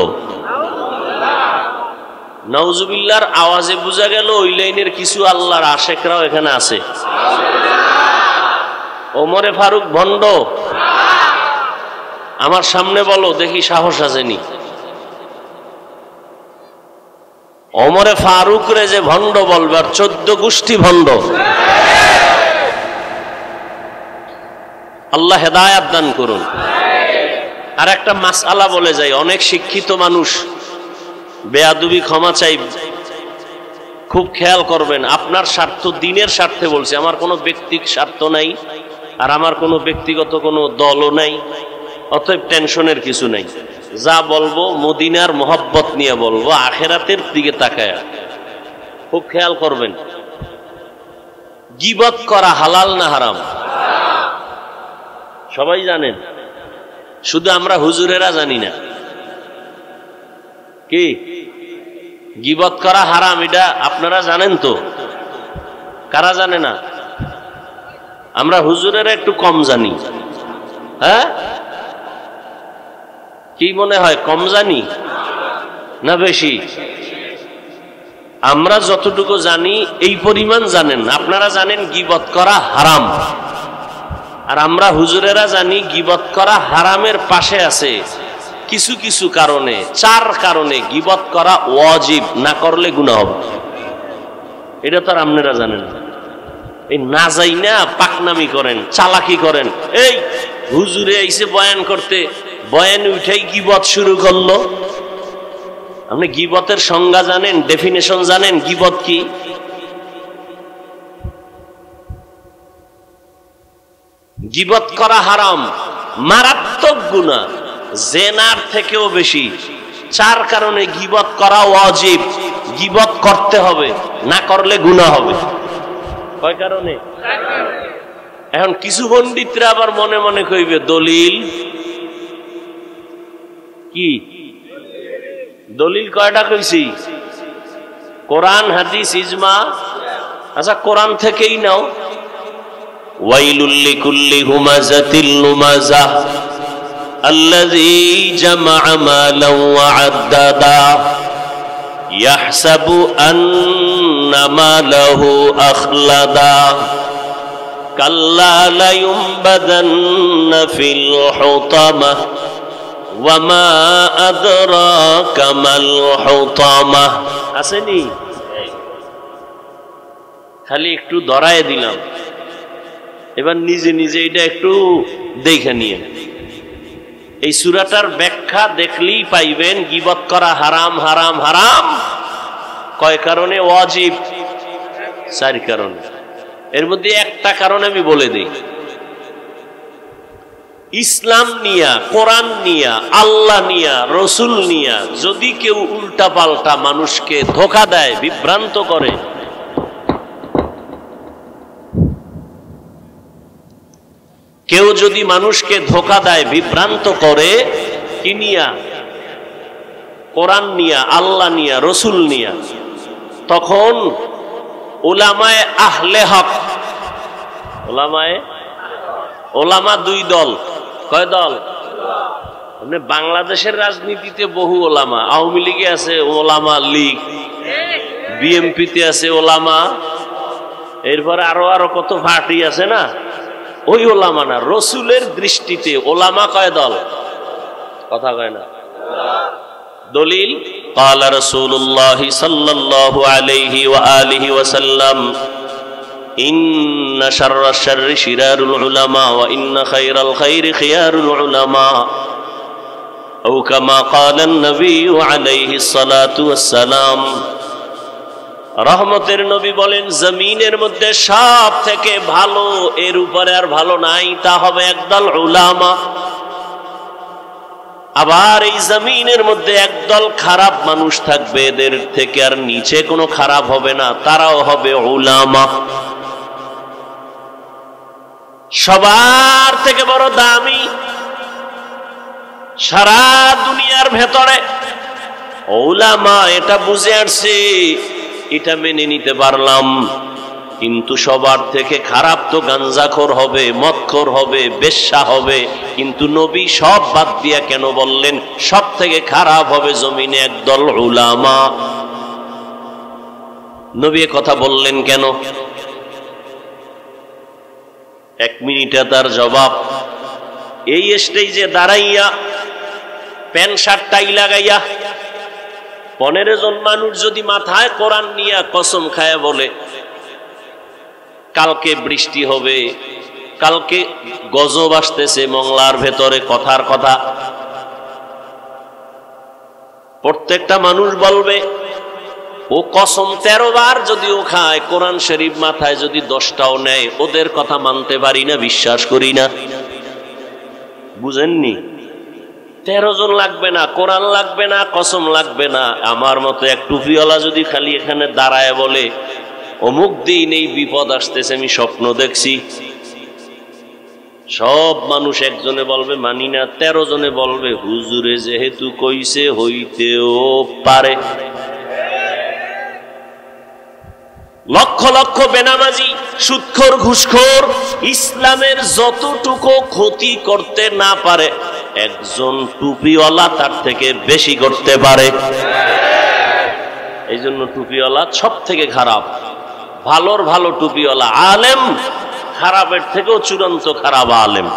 নাউজুবিল্লাহর আওয়াজে বোঝা গেল ওই লাইনের কিছু আল্লাহর আশেকরাও এখানে আছে। ওমরে ফারুক ভণ্ড? আমার সামনে বলো দেখি, সাহস আসেনি। ওমরে ফারুক রে যে ভণ্ড বলবে, আর 14 গোষ্ঠী ভণ্ড। আল্লাহ হেদায়াত দান করুন। আর একটা মাসআলা বলে যাই, অনেক শিক্ষিত মানুষ বেয়াদবি ক্ষমা চাই, খুব খেয়াল করবেন। আপনার স্বার্থ, দিনের স্বার্থে বলছি, আমার কোনো ব্যক্তিগত স্বার্থ নাই, আর আমার কোনো ব্যক্তিগত কোনো দলও নাই, অতএব টেনশনের কিছু নাই। যা বলবো মদিনার মোহাব্বত নিয়ে বলবো, আখেরাতের দিকে তাকায়। খুব খেয়াল করবেন, গীবত করা হালাল না হারাম? সবাই জানেন, শুধু আমরা হুজুরেরা জানি না। কি গীবত করা হারাম এটা আপনারা জানেন তো? কারা জানে না? আমরা হুজুরেরা একটু কম জানি। হ্যাঁ, কি মনে হয় কম জানি না বেশি? আমরা যতটুকু জানি এই পরিমাণ জানেন। আপনারা জানেন গীবত করা হারাম, আর আমরা হুজুরেরা জানি গীবত করা হারামের পাশে আছে কিছু কিছু কারণে, 4 কারণে গীবত করা ওয়াজিব, না করলে গুনাহ হবে। এটা তো আর আপনারা জানেন না। এই না যাই না পাকনামি করেন, চালাকি করেন। এই হুজুরে আইসে বয়ান করতে, বয়ান উঠাই গীবত শুরু করলো। আপনি গীবতের সংজ্ঞা জানেন, ডেফিনেশন জানেন গীবত কি? গীবত করা হারাম, মারাত্মক গুনাহ, জেনার থেকেও বেশি। 4 কারণে গীবত করা ওয়াজিব, গীবত করতে হবে, না করলে গুনাহ হবে। কয় কারণে? এখন কিছু পণ্ডিতরা আবার মনে মনে কইবে দলিল কি? দলিল কয়টা কইছি? কোরআন, হাদিস, ইজমা। আচ্ছা কোরআন থেকেই নাও। ওয়াইলুল লিকুল্লি হুমাযাতিল লুমাযা আল্লাযী জামা'a মালান ওয়া আদ্দাদা ইয়াহসাবু আন্না মালাহু আখলাদা কাল্লা লা ইউমবাদান্না ফিল হুতামাহ ওয়া মা আদরাকা মাল হুতামাহ। আসেনি? খালি একটু ধরায় দিলাম, এবার নিজে নিজে এটা একটু দেখে নিয়ে। এই সূরাটার ব্যাখ্যা দেখলেই পাইবেন গীবত করা হারাম হারাম হারাম। কয় কারণে ওয়াজিব? 4 কারণে। এর মধ্যে একটা কারণ আমি বলে দিই। ইসলাম নিয়া, কোরআন নিয়া, আল্লাহ নিয়া, রসুল নিয়া যদি কেউ উল্টা পাল্টা মানুষকে ধোঁকা দেয়, বিভ্রান্ত করে, কেউ যদি মানুষকে ধোঁকা দেয়, বিভ্রান্ত করে, কি নিয়া? কোরআন নিয়া, আল্লাহ নিয়া, রসুল নিয়া, তখন উলামায়ে আহলে হক, ওলামা 2 দল। কয় দল? মানে বাংলাদেশের রাজনীতিতে বহু ওলামা। আওয়ামী লীগে আছে ওলামা লীগ, বিএমপিতে আছে ওলামা, এরপরে আরো কত পার্টি আছে না, ওই ওলামা না। রসুলের দৃষ্টিতে ওলামা কয় দল? কথা কয় না। দলিল ক্বালা রাসূলুল্লাহ সাল্লাল্লাহু আলাইহি ওয়া আলিহি ওয়াসাল্লাম ইন্না শাররাশ শাররি শিরারুল উলামা ওয়া ইন্না খায়রাল খায়রি খিয়ারুল উলামা আও কামা ক্বালা an-নবী আলাইহিস সালাতু ওয়াস সালাম। রহমতের নবী বলেন, জমিনের মধ্যে সব থেকে ভালো, এর উপরে আর ভালো নাই, তা হবে একদল উলামা। আবার এই জমিনের মধ্যে একদল খারাপ মানুষ থাকবে, এদের থেকে আর নিচে কোনো খারাপ হবে না, তারাও হবে উলামা। সবার থেকে বড় দামি সারা দুনিয়ার ভেতরে উলামা। এটা বুঝে আসছে, এটা মেনে নিতে পারলাম, কিন্তু সবার থেকে খারাপ তো গাঞ্জাখোর হবে, মদখোর হবে, বেশ্যা হবে। কিন্তু নবী সব বাদ দিয়া কেন বললেন সব থেকে খারাপ হবে জমিনে একদল উলামা? নবী কথা বললেন কেন? 1 মিনিটে তার জবাব। এই স্টেজে দাঁড়াইয়া প্যান্ট শার্ট টাই লাগাইয়া 15 জন মানুষ যদি মাথায় কোরআন নিয়ে কসম খায় বলে কালকে বৃষ্টি হবে, কালকে গজব আসতেছে মংলার ভেতরে, কথার কথা, প্রত্যেকটা মানুষ বলবে ও কসম 13 বার যদিও খায়, কোরআন শরীফ মাথায় যদি 10টাও নেয়, ওদের কথা মানতে পারি না, বিশ্বাস করি না। বুঝেননি? 13 জন লাগবে না, কোরআন লাগবে না, কসম লাগবে না। আমার মতো এক টুপিওয়ালা যদি খালি এখানে দাঁড়ায় বলে অমুক দিন এই বিপদ আসতেছে, আমি স্বপ্ন দেখছি, সব মানুষ একজনে বলবে মানি না, 13 জনে বলবে হুজুরে যেহেতু কইছে হইতেও পারে। লক্ষ লক্ষ বেনামাজি, সুদখোর, ঘুষখোর ইসলামের যতটুকু ক্ষতি করতে না পারে, একজন টুপিওয়ালা তার থেকে বেশি করতে পারে। এই জন্য টুপিওয়ালা সব থেকে খারাপ। ভালোর ভালো টুপিওয়ালা আলেম, খারাপের থেকেও চূড়ান্ত খারাপ আলেম।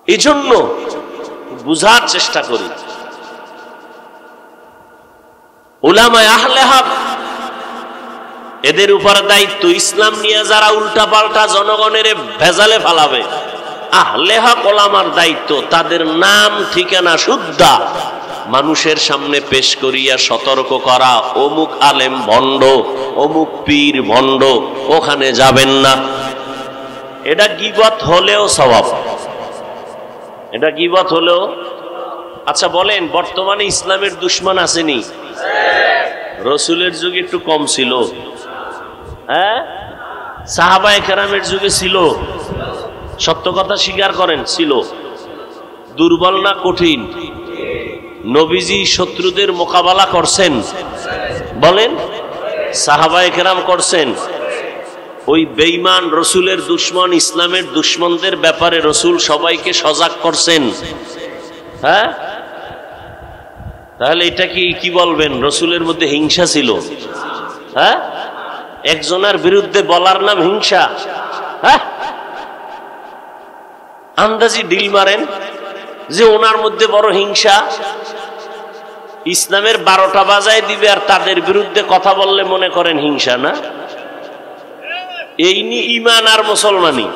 এই জন্য বুঝার চেষ্টা করি, উলামায়ে আহলে হক এদের উপর দায়িত্ব। ইসলাম নিয়ে যারা উল্টা পাল্টা জনগণের ভেজালে ফালাবে, আহলে হক ওলামার দায়িত্ব তাদের নাম ঠিকানা শুদ্ধা মানুষের সামনে পেশ করিয়া সতর্ক করা, অমুক আলেম ভণ্ড, অমুক পীর ভণ্ড, ওখানে যাবেন না। এটা গীবত হলেও সওয়াব, এটা গীবত হলেও। আচ্ছা বলেন, বর্তমানে ইসলামের দুশমন আসেনি? রসুলের যুগে একটু কম ছিল, হ্যাঁ? সাহাবায়ে কেরামের যুগে ছিল, সত্য কথা স্বীকার করেন, ছিল। দুর্বল না কঠিন? নবীজি শত্রুদের মোকাবেলা করছেন, বলেন? সাহাবায়ে কেরাম করছেন। ওই বেঈমান রসুলের দুশমন, ইসলামের দুশমনদের ব্যাপারে রসুল সবাইকে সজাগ করছেন, হ্যাঁ? তাহলে এটা কি বলবেন? রসুলের মধ্যে হিংসা ছিল, হ্যাঁ? একজনের বিরুদ্ধে বলার নাম হিংসা, হ্যাঁ? আন্দাজি ডিল মারেন যে ওনার মধ্যে বড় হিংসা। ইসলামের 12টা বাজায় দিবে আর তাদের বিরুদ্ধে কথা বললে মনে করেন হিংসা না? এই নি ঈমান আর মুসলমানি।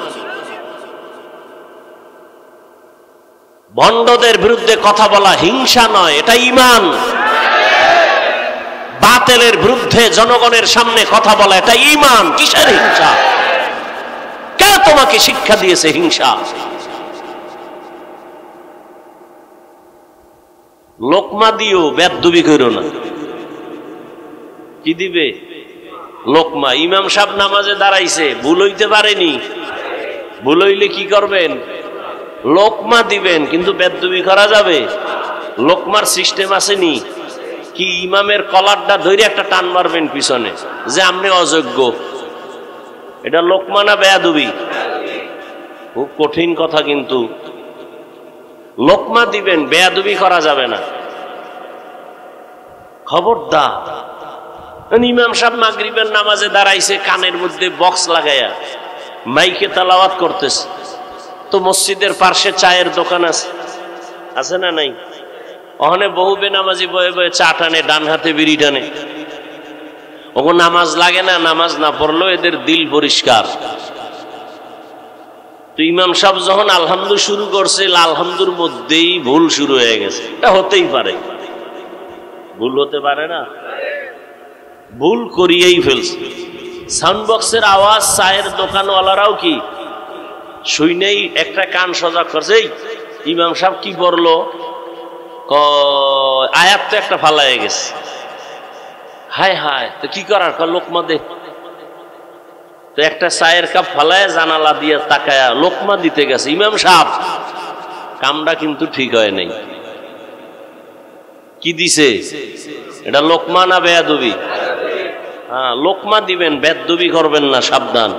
ভণ্ডদের বিরুদ্ধে কথা বলা হিংসা নয়, এটা ঈমান। বাতিলের বিরুদ্ধে জনগণের সামনে কথা বলা এটা ঈমান। কিসের হিংসা? কে তোমাকে শিক্ষা দিয়েছে হিংসা? লোকমা দিও, বেদবি করো না। কি দিবে? লোকমা। ইমাম সাহেব নামাজে দাঁড়াইছে, ভুল হইতে পারেনি, ভুল হইলে কি করবেন? লোকমা দিবেন, কিন্তু বেদবি করা যাবে? লোকমার সিস্টেম আসেনি কি? ইমামের কলারটা ধরে একটা টান মারবেন পিছনে যে আপনি অযোগ্য। এটা লোকমা না বেয়াদবি? খুব কঠিন কথা, কিন্তু লোকমা দিবেন, বেয়াদবি করা যাবে না। খবরদার। ইমাম সাহেব মাগরিবের নামাজে দাঁড়াইছে, কানের মধ্যে বক্স লাগাইয়া মাইকে তেলাওয়াত করতেছে, তো মসজিদের পাশে চায়ের দোকান আছে, আছে না নাই? ওখানে বহু বেনামাজি বয়ে বয়ে চা টানে, ডান হাতে বিড়ি টানে। ওগো নামাজ লাগে না, নামাজ না পড়লেও এদের দিল পরিষ্কার। তো ইমাম সাহেব যখন আলহামদু শুরু করছে, আলহামদুর মধ্যেই ভুল শুরু হয়ে গেছে। এটা হতেই পারে, ভুল হতে পারে না? ভুল করিয়েই ফেলছে। সাউন্ড বক্সের আওয়াজ চায়ের দোকানওয়ালারাও কি শুনেই একটা কান সজাগ করছে। ইমাম সাহেব কি পড়লো? আয়াত তো একটা ফালায় গেছে। হায় হায়, তো কি করার? লোকমা দে। তো একটা চায়ের কাপ ফালায় জানালা দিয়ে তাকায়া লোকমা দিতে গেছে ইমাম সাহেব। কামটা কিন্তু ঠিক হয় নাই। কি দিছে? এটা লোকমা না বেয়াদবি? হ্যাঁ, লোকমা দিবেন, বেদবি করবেন না, সাবধান।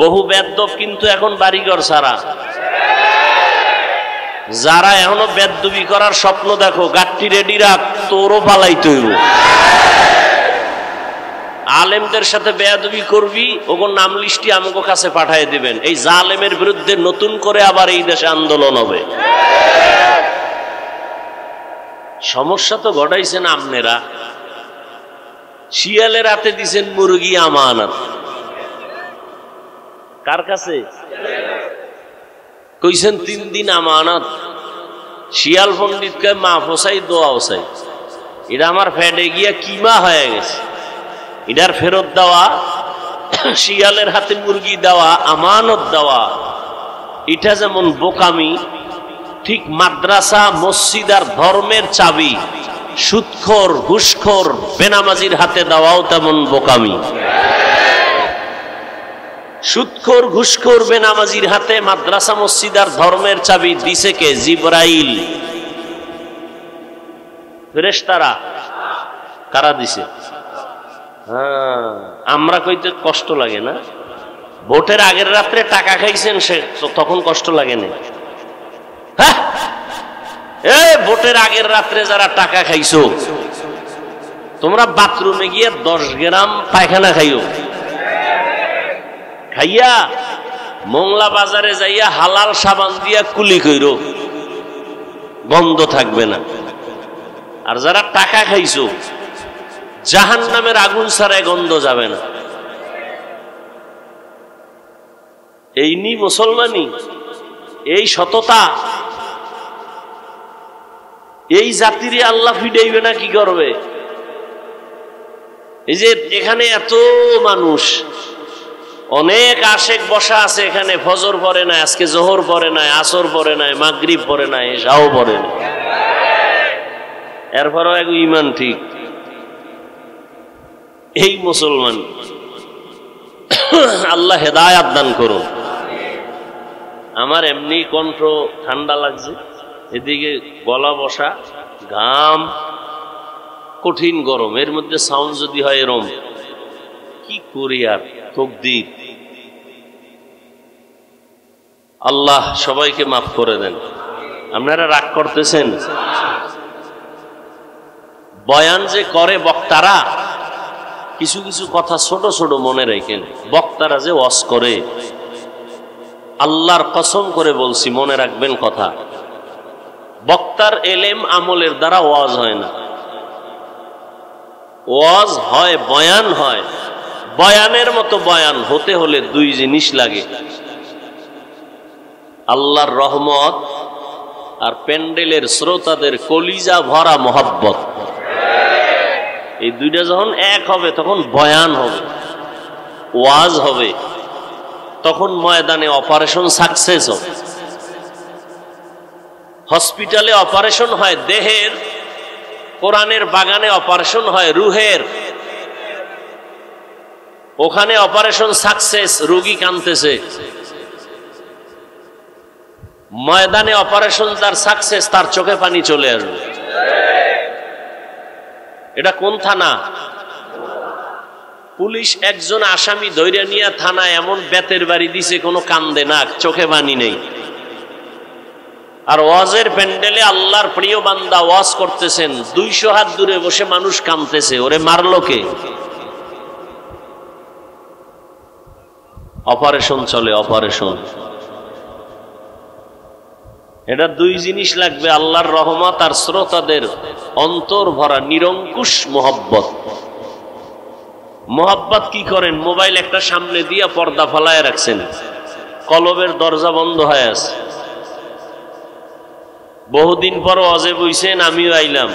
বহু বেদব কিন্তু এখন বাড়িঘর ছাড়া। যারা এখনো বেদবি করার স্বপ্ন দেখো, গাঠটি রেডি রাখ, তোরও পালাইতে হইব। আলেমদের সাথে বেয়াদবি করবি, ওগো নাম লিস্টি আমাকে কাছে পাঠিয়ে দিবেন। এই জালেমের বিরুদ্ধে নতুন করে আবার এই দেশে আন্দোলন হবে। সমস্যা তো ঘটাইছেন আপনারা। শিয়ালের হাতে দিছেন মুরগি আমানত। কার কাছে? কইছেন 3 দিন আমানত। শিয়াল পণ্ডিতকে মা ফসাই দোয়া ওসাই, এটা আমার ফেটে গিয়া কিমা হয়ে গেছে। এটার ফেরত দেওয়া, শিয়ালের হাতে মুরগি দেওয়া, আমানত দেওয়া, এটা যেমন বোকামি, ঠিক মাদ্রাসা মসজিদ আর ধর্মের চাবি সুদখোর ঘুষখোর বেনামাজির হাতে দেওয়াও তেমন বোকামি। সুদখোর ঘুষখোর বেনামাজির হাতে মাদ্রাসা মসজিদ আর ধর্মের চাবি দিছে কে? জিবরাইল। ফেরেশতারা। কারা দিছে? হ্যাঁ, আমরা কইতে কষ্ট লাগে না? ভোটের আগের রাত্রে টাকা খাইছেন, সে তখন কষ্ট লাগে না? হ্যাঁ, ভোটের আগের রাত্রে যারা টাকা খাইছো, তোমরা বাথরুমে গিয়ে 10 গ্রাম পায়খানা খাইও, খাইয়া মোংলা বাজারে যাইয়া হালাল সাবান দিয়া কুলি কইরো, গন্ধ থাকবে না। আর যারা টাকা খাইছো, জাহান্নামের আগুন ছাড়া গন্ধ যাবে না। এই নি মুসলমানি, এই সততা, এই জাতিরে আল্লাহ ফিডাইবে না কি করবে? এই যে এখানে এত মানুষ, অনেক আশেক বসা আছে এখানে, ফজর পড়ে না, আজকে জোহর পড়ে না, আসর পড়ে না, মাগরিব পড়ে না, এশাও পড়ে না, এরপরও এক ইমান ঠিক। এই মুসলমান, আল্লাহ হেদায়াত দান করুন। আমার এমনি কণ্ঠ ঠান্ডা লাগছে, এদিকে গলা বসা, ঘাম, কঠিন গরম, এর মধ্যে সাউন্ড যদি হয় এরম, কি করি আর? তকদির। আল্লাহ সবাইকে মাফ করে দেন। আপনারা রাগ করতেছেন? বয়ান যে করে বক্তারা, কিছু কিছু কথা ছোট ছোট মনে রাখেন। বক্তারা যে ওয়াজ করে, আল্লাহর কসম করে বলছি, মনে রাখবেন কথা, বক্তার এলেম আমলের দ্বারা ওয়াজ হয় না। ওয়াজ হয়, বয়ান হয়। বয়ানের মতো বয়ান হতে হলে 2 জিনিস লাগে, আল্লাহর রহমত আর প্যান্ডেলের শ্রোতাদের কলিজা ভরা মোহাব্বত। এই দুইটা যখন এক হবে তখন বয়ান হবে, ওয়াজ হবে, তখন ময়দানে অপারেশন সাকসেস হবে। হসপিটালে অপারেশন হয় দেহের, কোরআনের বাগানে অপারেশন হয় রুহের। ওখানে অপারেশন সাকসেস, রোগী কাঁদতেছে। ময়দানে অপারেশন যার সাকসেস, তার চোখে পানি চলে আসবে। এটা কোন থানা? পুলিশ একজন আসামি ধইরা নিয়ে থানায় এমন বেতের বাড়ি দিছে, কোনো কান্দে না, চোখে পানি নেই। আর ওয়াজের প্যান্ডেলে আল্লাহর প্রিয় বান্দা ওয়াজ করতেছেন, 200 হাত দূরে বসে মানুষ কাঁদতেছে, ওরে মারলো কে? অপারেশন চলে, অপারেশন। এটা 2 জিনিস লাগবে, আল্লাহর রহমত আর শ্রোতাদের অন্তর ভরা নিরঙ্কুশ মোহাব্বত। মোহাব্বত কি করেন? মোবাইল একটা সামনে দিয়া পর্দা ফালায় রাখছেন, কলবের দরজা বন্ধ হয়ে আছে। বহুদিন পর ওয়াজে বইছেন, আমিও আইলাম,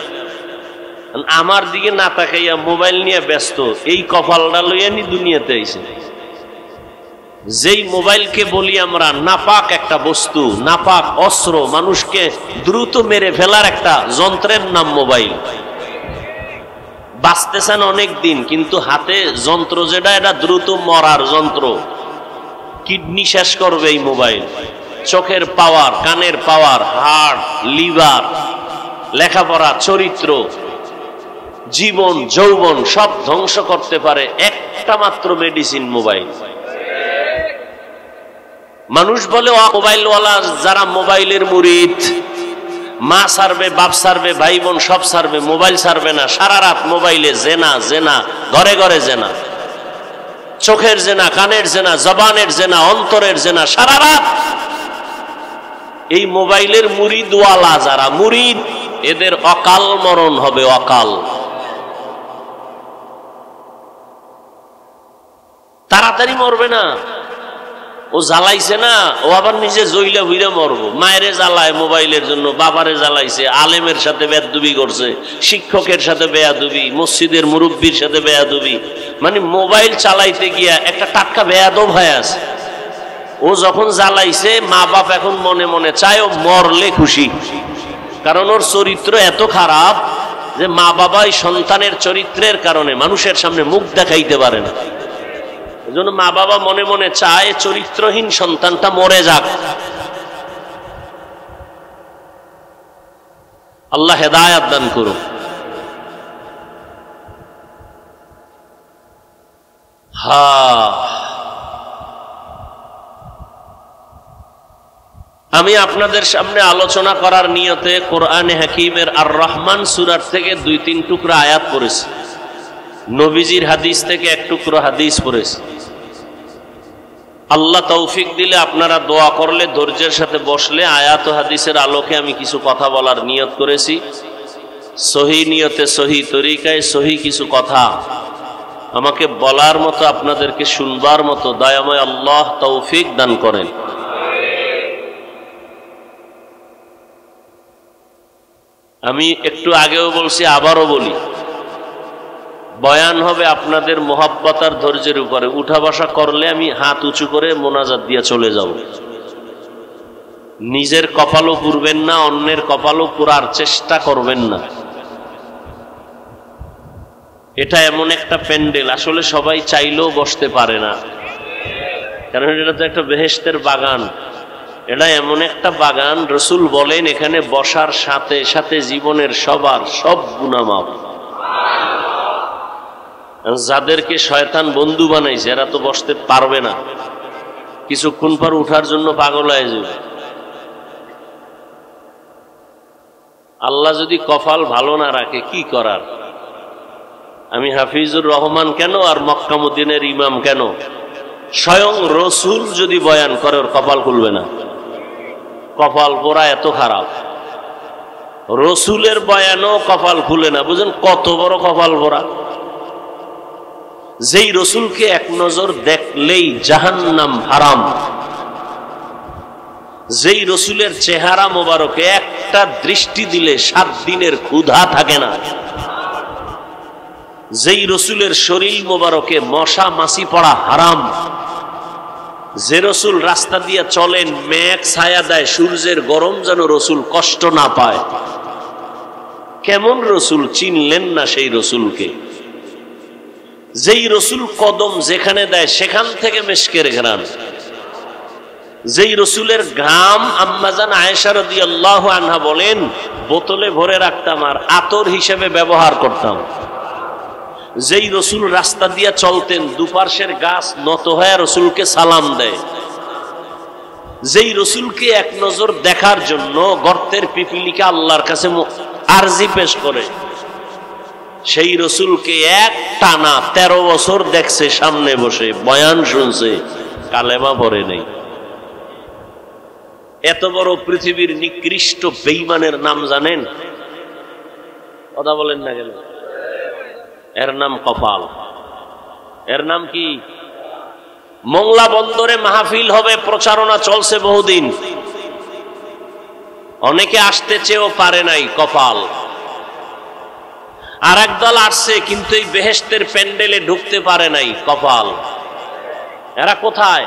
আমার দিকে না তাকাইয়া মোবাইল নিয়ে ব্যস্ত। এই কপালটা লইয়া নি দুনিয়াতে আইছে। যেই মোবাইলকে বলি আমরা নাপাক একটা বস্তু, নাপাক অস্ত্র, মানুষকে দ্রুত মেরে ফেলার একটা যন্ত্রের নাম মোবাইল। বাঁচতেছেন অনেক দিন, কিন্তু হাতে যন্ত্র যেটা, এটা দ্রুত মরার যন্ত্র। কিডনি শেষ করবে এই মোবাইল। চোখের পাওয়ার, কানের পাওয়ার, হার্ট, লিভার, লেখাপড়া, চরিত্র, জীবন, যৌবন সব ধ্বংস করতে পারে একটা মাত্র মেডিসিন, মোবাইল। মানুষ বলে মোবাইলওয়ালা যারা মোবাইলের মুরিদ, মা সারবে, বাপ সারবে, ভাই বোন সব সারবে, মোবাইল সারবে না। সারা রাত মোবাইলে জেনা, জেনা, ঘরে ঘরে জেনা, চোখের জেনা, কানের জেনা, জবানের জেনা, অন্তরের জেনা, সারা রাত। এই মোবাইলের মুরিদওয়ালা যারা মুরিদ, এদের অকাল মরণ হবে, অকাল। তাড়াতাড়ি মরবে না, ও জ্বালাইছে না, ও আবার নিজে জইলা হইরা মরবো। মায়েরে জ্বালায় মোবাইলের জন্য, বাবারে জ্বালাইছে, আলেমের সাথে বেয়াদবি করছে, শিক্ষকের সাথে বেয়াদবি, মসজিদের মুরব্বীর সাথে বেয়াদবি। মানে মোবাইল চালাইতে গিয়া একটা টাটকা বেয়াদব হয়ে আছে। ও যখন জ্বালাইছে, মা বাপ এখন মনে মনে চায় ও মরলে খুশি, কারণ ওর চরিত্র এত খারাপ যে মা বাবা এই সন্তানের চরিত্রের কারণে মানুষের সামনে মুখ দেখাইতে পারে না। এজন্য মা বাবা মনে মনে চায় চরিত্রহীন সন্তানটা মরে যাক। আল্লাহ হেদায়াত দান করুন। আমি আপনাদের সামনে আলোচনা করার নিয়তে কোরআনে হাকিমের আর রহমান সূরার থেকে 2-3 টুকরা আয়াত পড়েছি, নবীজির হাদিস থেকে 1 টুকরো হাদিস পড়েছি। আল্লাহ তৌফিক দিলে আপনারা দোয়া করলে ধৈর্যের সাথে বসলে আয়াত ও হাদিসের আলোকে আমি কিছু কথা বলার নিয়ত করেছি। সহি নিয়তে, সহি তরিকায়, সহি কিছু কথা আমাকে বলার মতো, আপনাদেরকে শুনবার মতো দয়াময় আল্লাহ তৌফিক দান করেন। আমি একটু আগেও বলছি, আবারও বলি, বয়ান হবে আপনাদের মোহাব্বত আর ধৈর্যের উপরে। উঠা বসা করলে আমি হাত উঁচু করে মোনাজাত দিয়ে চলে যাব। নিজের কপালও পুরবেন না, অন্যের কপালও পুরার চেষ্টা করবেন না। এটা এমন একটা প্যান্ডেল, আসলে সবাই চাইলেও বসতে পারে না, কারণ এটা তো একটা বেহেশতের বাগান। এটা এমন একটা বাগান, রসুল বলেন এখানে বসার সাথে সাথে জীবনের সবার সব গুনাহ মাফ। যাদেরকে শয়তান বন্ধু বানাইছে এরা তো বসতে পারবে না, কিছুক্ষণ পর উঠার জন্য পাগল হয়ে যাবে। আল্লাহ যদি কপাল ভালো না রাখে কি করার? আমি হাফিজুর রহমান কেন আর মক্কা মদিনার ইমাম কেন, স্বয়ং রসুল যদি বয়ান করে ওর কপাল খুলবে না। কপাল পোড়া এত খারাপ, রসুলের বয়ানও কপাল খুলে না। বুঝেন কত বড় কপাল পোড়া? যেই রসুলকে এক নজর দেখলেই জাহান্নাম হারাম, যেই রসুলের চেহারা মোবারকে একটা দৃষ্টি দিলে 7 দিনের ক্ষুধা থাকে না, যেই রসুলের শরীর মোবারকে মশা মাছি পড়া হারাম, যে রসুল রাস্তা দিয়ে চলেন মেঘ ছায়া দেয়, সূর্যের গরম যেন রসুল কষ্ট না পায়। কেমন রসুল চিনলেন না সেই রসুলকে? যেই রসুল কদম যেখানে দেয় সেখান থেকে মেশকের ঘ্রাণ, যেই রসুলের ঘাম আম্মাজান আয়েশা রাদিয়াল্লাহু আনহা বলেন বোতলে ভরে রাখতাম আর আতর হিসেবে ব্যবহার করতাম। যেই রসুল রাস্তা দিয়ে চলতেন দুপার্শ্বের গাছ নত হয়ে রসুলকে সালাম দেয়, যেই রসুলকে এক নজর দেখার জন্য গর্তের পিপিলিকা আল্লাহর কাছে আরজি পেশ করে, সেই রসুলকে এক টানা 13 বছর দেখছে, সামনে বসে বয়ান শুনছে, কালেমা পড়ে নেই। এত বড় পৃথিবীর নিকৃষ্ট বেঈমানের নাম জানেন? কথা বলেন না কেন? এর নাম কপাল। এর নাম কি? মংলা বন্দরে মাহফিল হবে, প্রচারণা চলছে বহুদিন, অনেকে আসতে চেয়েও পারে নাই, কপাল। আর একদল আসছে কিন্তু এই বেহেশতের প্যান্ডেলে ঢুকতে পারে নাই, কপাল। এরা কোথায়?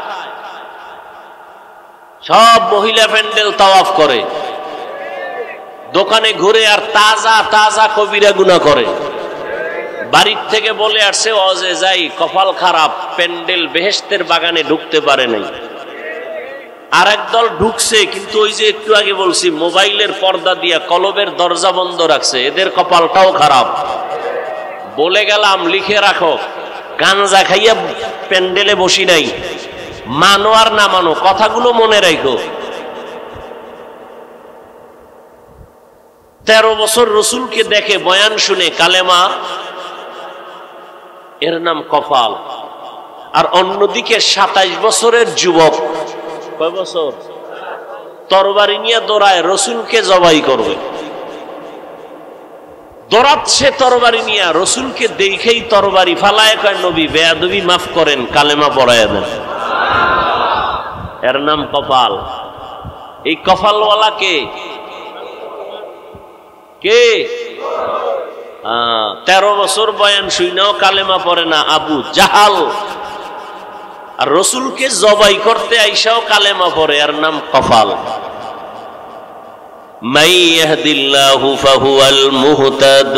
সব মহিলা প্যান্ডেল তাওয়াফ করে, দোকানে ঘুরে আর তাজা তাজা কবিরা গুনাহ করে। বাড়ির থেকে বলে আসছে অজে যাই, কপাল খারাপ, প্যান্ডেল বেহেশতের বাগানে ঢুকতে পারে নাই। আর একদল ঢুকছে কিন্তু ওই যে একটু আগে বলছি মোবাইলের পর্দা দিয়া কলবের দরজা বন্ধ রাখছে, এদের কপালটাও খারাপ। বলে গেলাম লিখে রাখো, গাঞ্জা খাইয়া প্যান্ডেলে বসি নাই, মানো আর না মানো কথাগুলো মনে রাখো। 13 বছর রসুলকে দেখে বয়ান শুনে কালেমা, এর নাম কপাল। আর অন্যদিকে 27 বছরের যুবক, কয় বছর, তরবারি নিয়ে দৌড়ায় রসুলকে জবাই করবে, দৌড়াচ্ছে তরবারি নিয়ে, রসুলকে দেখেই তরবারি ফালায়, কয় নবী বেয়াদবি মাফ করেন, কালেমা পড়ায় দেন। এর নাম কপাল। এই কপালওয়ালা কে? কে? 13 বছর বয়ান শুইনাও কালেমা পড়ে না, আবু জাহাল। আর রসুলকে জবাই করতে আইসাও কালেমা পড়ে, এর নাম কপাল। মান ইয়াহদিল্লাহু ফাহুয়াল মুহতাদ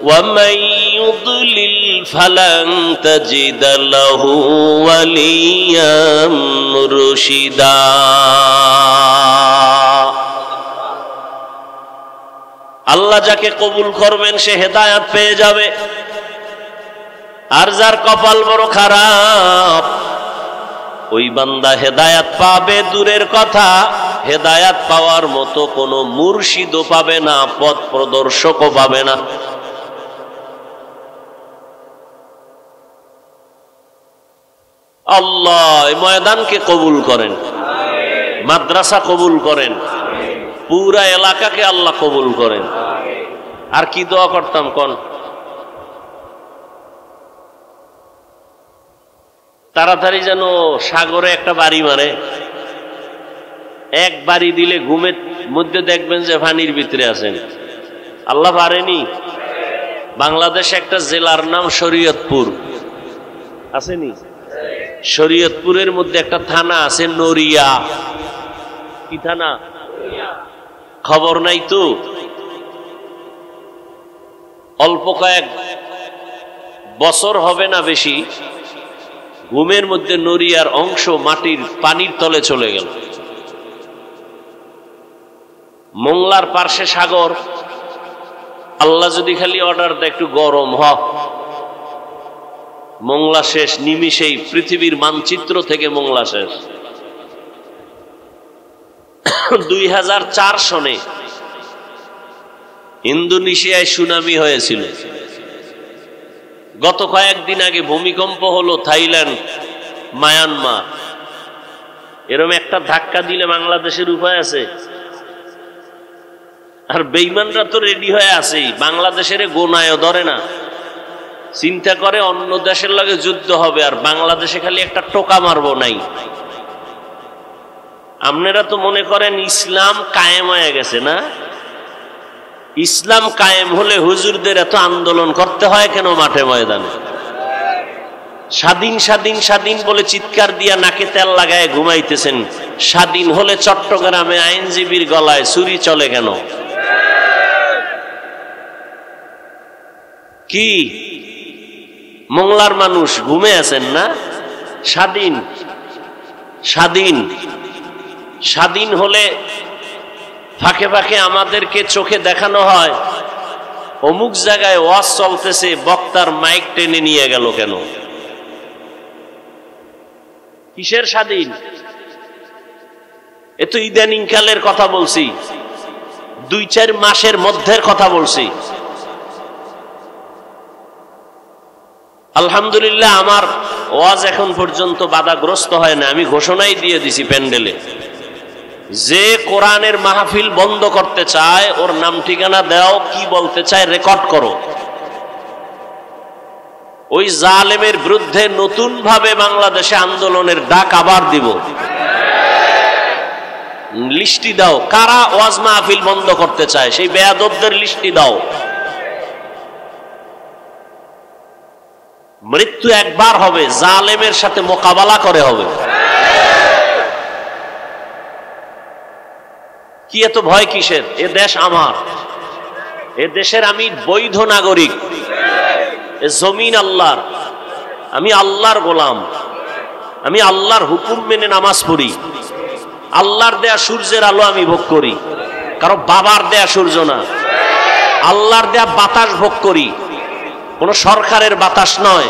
ওয়া মান ইউদ্লিল ফালান তাজিদ লাহু ওয়ালিয়াম মুরশিদা। আল্লাহ যাকে কবুল করবেন সে হেদায়েত পেয়ে যাবে, আর যার কপাল বড় খারাপ ওই বান্দা হেদায়েত পাবে দূরের কথা হেদায়াত পাওয়ার মতো কোনো মুর্শিদও পাবে না, পথ প্রদর্শকও পাবে না। আল্লাহ এই ময়দানকে কবুল করেন, মাদ্রাসা কবুল করেন, পুরা এলাকাকে আল্লাহ কবুল করেন। আর কি দোয়া করতাম কোন? তাড়াতাড়ি যেন সাগরে একটা বাড়ি মারে, এক বাড়ি দিলে ঘুমের মধ্যে দেখবেন যে পানির ভিতরে আছেন। আল্লাহ পারেনি? বাংলাদেশে একটা জেলার নাম শরীয়তপুর, আসেনি? শরীয়তপুরের মধ্যে একটা থানা আছে নড়িয়া। কি থানা? খবর নাই তো? অল্প কয়েক বছর হবে না বেশি, ঘুমের মধ্যে নড়িয়ার অংশ মাটির পানির তলে চলে গেল। মোংলার পার্শ্বে সাগর। আল্লাহ যদি খালি অর্ডার দেয় একটু গরম হ, মোংলা শেষ নিমিষেই, পৃথিবীর মানচিত্র থেকে মোংলা শেষ। 2004 সনে ইন্দোনেশিয়ায় সুনামি হয়েছিল। গত কয়েকদিন আগে ভূমিকম্প হলো থাইল্যান্ড, মায়ানমার। এরকম একটা ধাক্কা দিলে বাংলাদেশের উপায় আছে? আর বেঈমানরা তো রেডি হয়ে আছেই, বাংলাদেশের গোনায়ও ধরে না। চিন্তা করে অন্য দেশের লগে যুদ্ধ হবে, আর বাংলাদেশে খালি একটা টোকা মারবো নাই। আপনারা তো মনে করেন ইসলাম কায়েম হয়ে গেছে না? ইসলাম কায়েম হলে হুজুরদের এত আন্দোলন করতে হয় কেন মাঠে ময়দানে? স্বাধীন স্বাধীন স্বাধীন বলে চিৎকার দিয়া নাকে তেল লাগায় ঘুমাইতেছেন, স্বাধীন হলে চট্টগ্রামে আইনজীবীর গলায় ছুরি চলে কেন? কি মোংলার মানুষ ঘুমে আছেন না? স্বাধীন স্বাধীন স্বাধীন হলে ফাঁকে ফাঁকে আমাদেরকে চোখে দেখানো হয় অমুক জায়গায় ওয়াজ চলতেছে, বক্তার মাইক টেনে নিয়ে গেল কেন? কিসের স্বাধীন? এ তো ইদানিং কালের কথা বলছি, 2-4 মাসের মধ্যের কথা বলছি। আলহামদুলিল্লাহ আমার ওয়াজ এখন পর্যন্ত বাধাগ্রস্ত হয় না। আমি ঘোষণাই দিয়ে দিছি প্যান্ডেলে, যে কোরআনের মাহফিল বন্ধ করতে চায় ওর নাম ঠিকানা দাও, কি বলতে চায় রেকর্ড করো। ওই জালেমের বিরুদ্ধে নতুন ভাবে বাংলাদেশে আন্দোলনের ডাক আবার দিব। লিস্টি দাও কারা ওয়াজ মাহফিল বন্ধ করতে চায়, সেই বেয়াদবদের লিস্টি দাও। মৃত্যু একবার হবে, জালেমের সাথে মোকাবেলা করে হবে। কি এত ভয় কিসের? এ দেশ আমার, এ দেশের আমি বৈধ নাগরিক, এ জমিন আল্লাহর, আমি আল্লাহর গোলাম, আমি আল্লাহর হুকুম মেনে নামাজ পড়ি, আল্লাহর দেয়া সূর্যের আলো আমি ভোগ করি, কারণ বাবার দেয়া সূর্য না, আল্লাহর দেয়া বাতাস ভোগ করি, কোন সরকারের বাতাস নয়।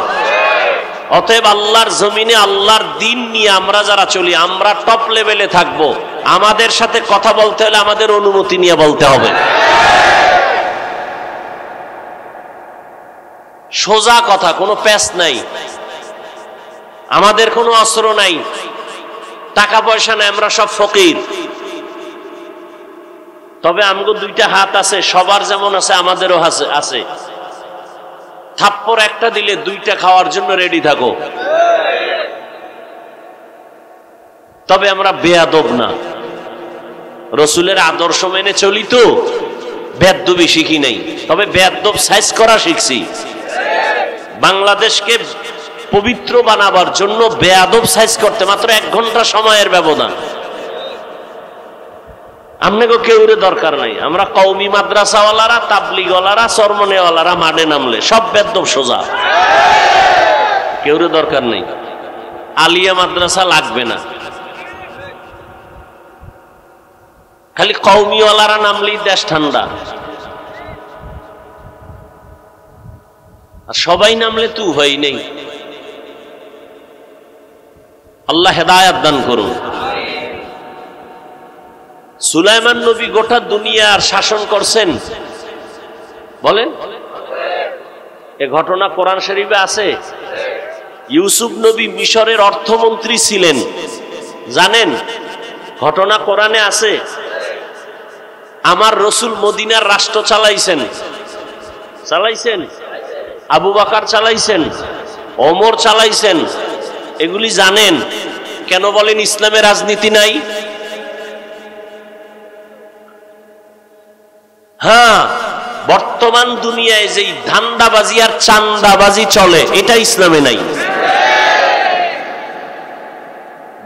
অতএব আল্লাহর জমিনে আল্লাহর দিন নিয়ে আমরা যারা চলি, আমরা টপ লেভেলে থাকবো। আমাদের সাথে কথা বলতে হলে আমাদের অনুমতি নিয়ে বলতে হবে। সোজা কথা, কোনো প্যাচ নাই, আমাদের কোনো অস্ত্র নাই, টাকা পয়সা নাই, আমরা সব ফকির। তবে আমগো 2টা হাত আছে, সবার যেমন আছে আমাদেরও আছে। থাপ্পড় একটা দিলে 2টা খাওয়ার জন্য রেডি থাকো। তবে আমরা বেয়াদব না, রসুলের আদর্শ মেনে চলি, তো বেয়াদবি শিখি নাই, তবে বেয়াদব সাইজ করা শিখছি। বাংলাদেশকে পবিত্র বানাবার জন্য বেয়াদব সাইজ করতে মাত্র 1 ঘন্টা সময়ের ব্যবধান। আপনাকে কেউরে দরকার নাই, আমরা কওমি মাদ্রাসাওয়ালারা, তাবলিগওয়ালারা, চরমনেওয়ালারা মাঠে নামলে সব বেয়াদব সোজা, কেউরে দরকার নেই। আলিয়া মাদ্রাসা লাগবে না, খালি কওমিওয়ালারা নামলেই দেশ ঠান্ডা। আর সবাই নামলে তো উভয় নেই। আল্লাহ হেদায়াত দান করুন। সুলাইমান নবী গোটা দুনিয়ার শাসন করছেন, বলেন? এ ঘটনা কোরআন শরীফে আছে। ইউসুফ নবী মিশরের অর্থমন্ত্রী ছিলেন, জানেন? ঘটনা কোরআনে আছে। আমার রসুল মদিনার রাষ্ট্র চালাইছেন, আবু বকর চালাইছেন, ওমর চালাইছেন, এগুলি জানেন। কেন বলেন ইসলামে রাজনীতি নাই? হ্যাঁ, বর্তমান দুনিয়ায় যেই ধান্দাবাজি আর চান্দাবাজি চলে, এটা ইসলামে নাই।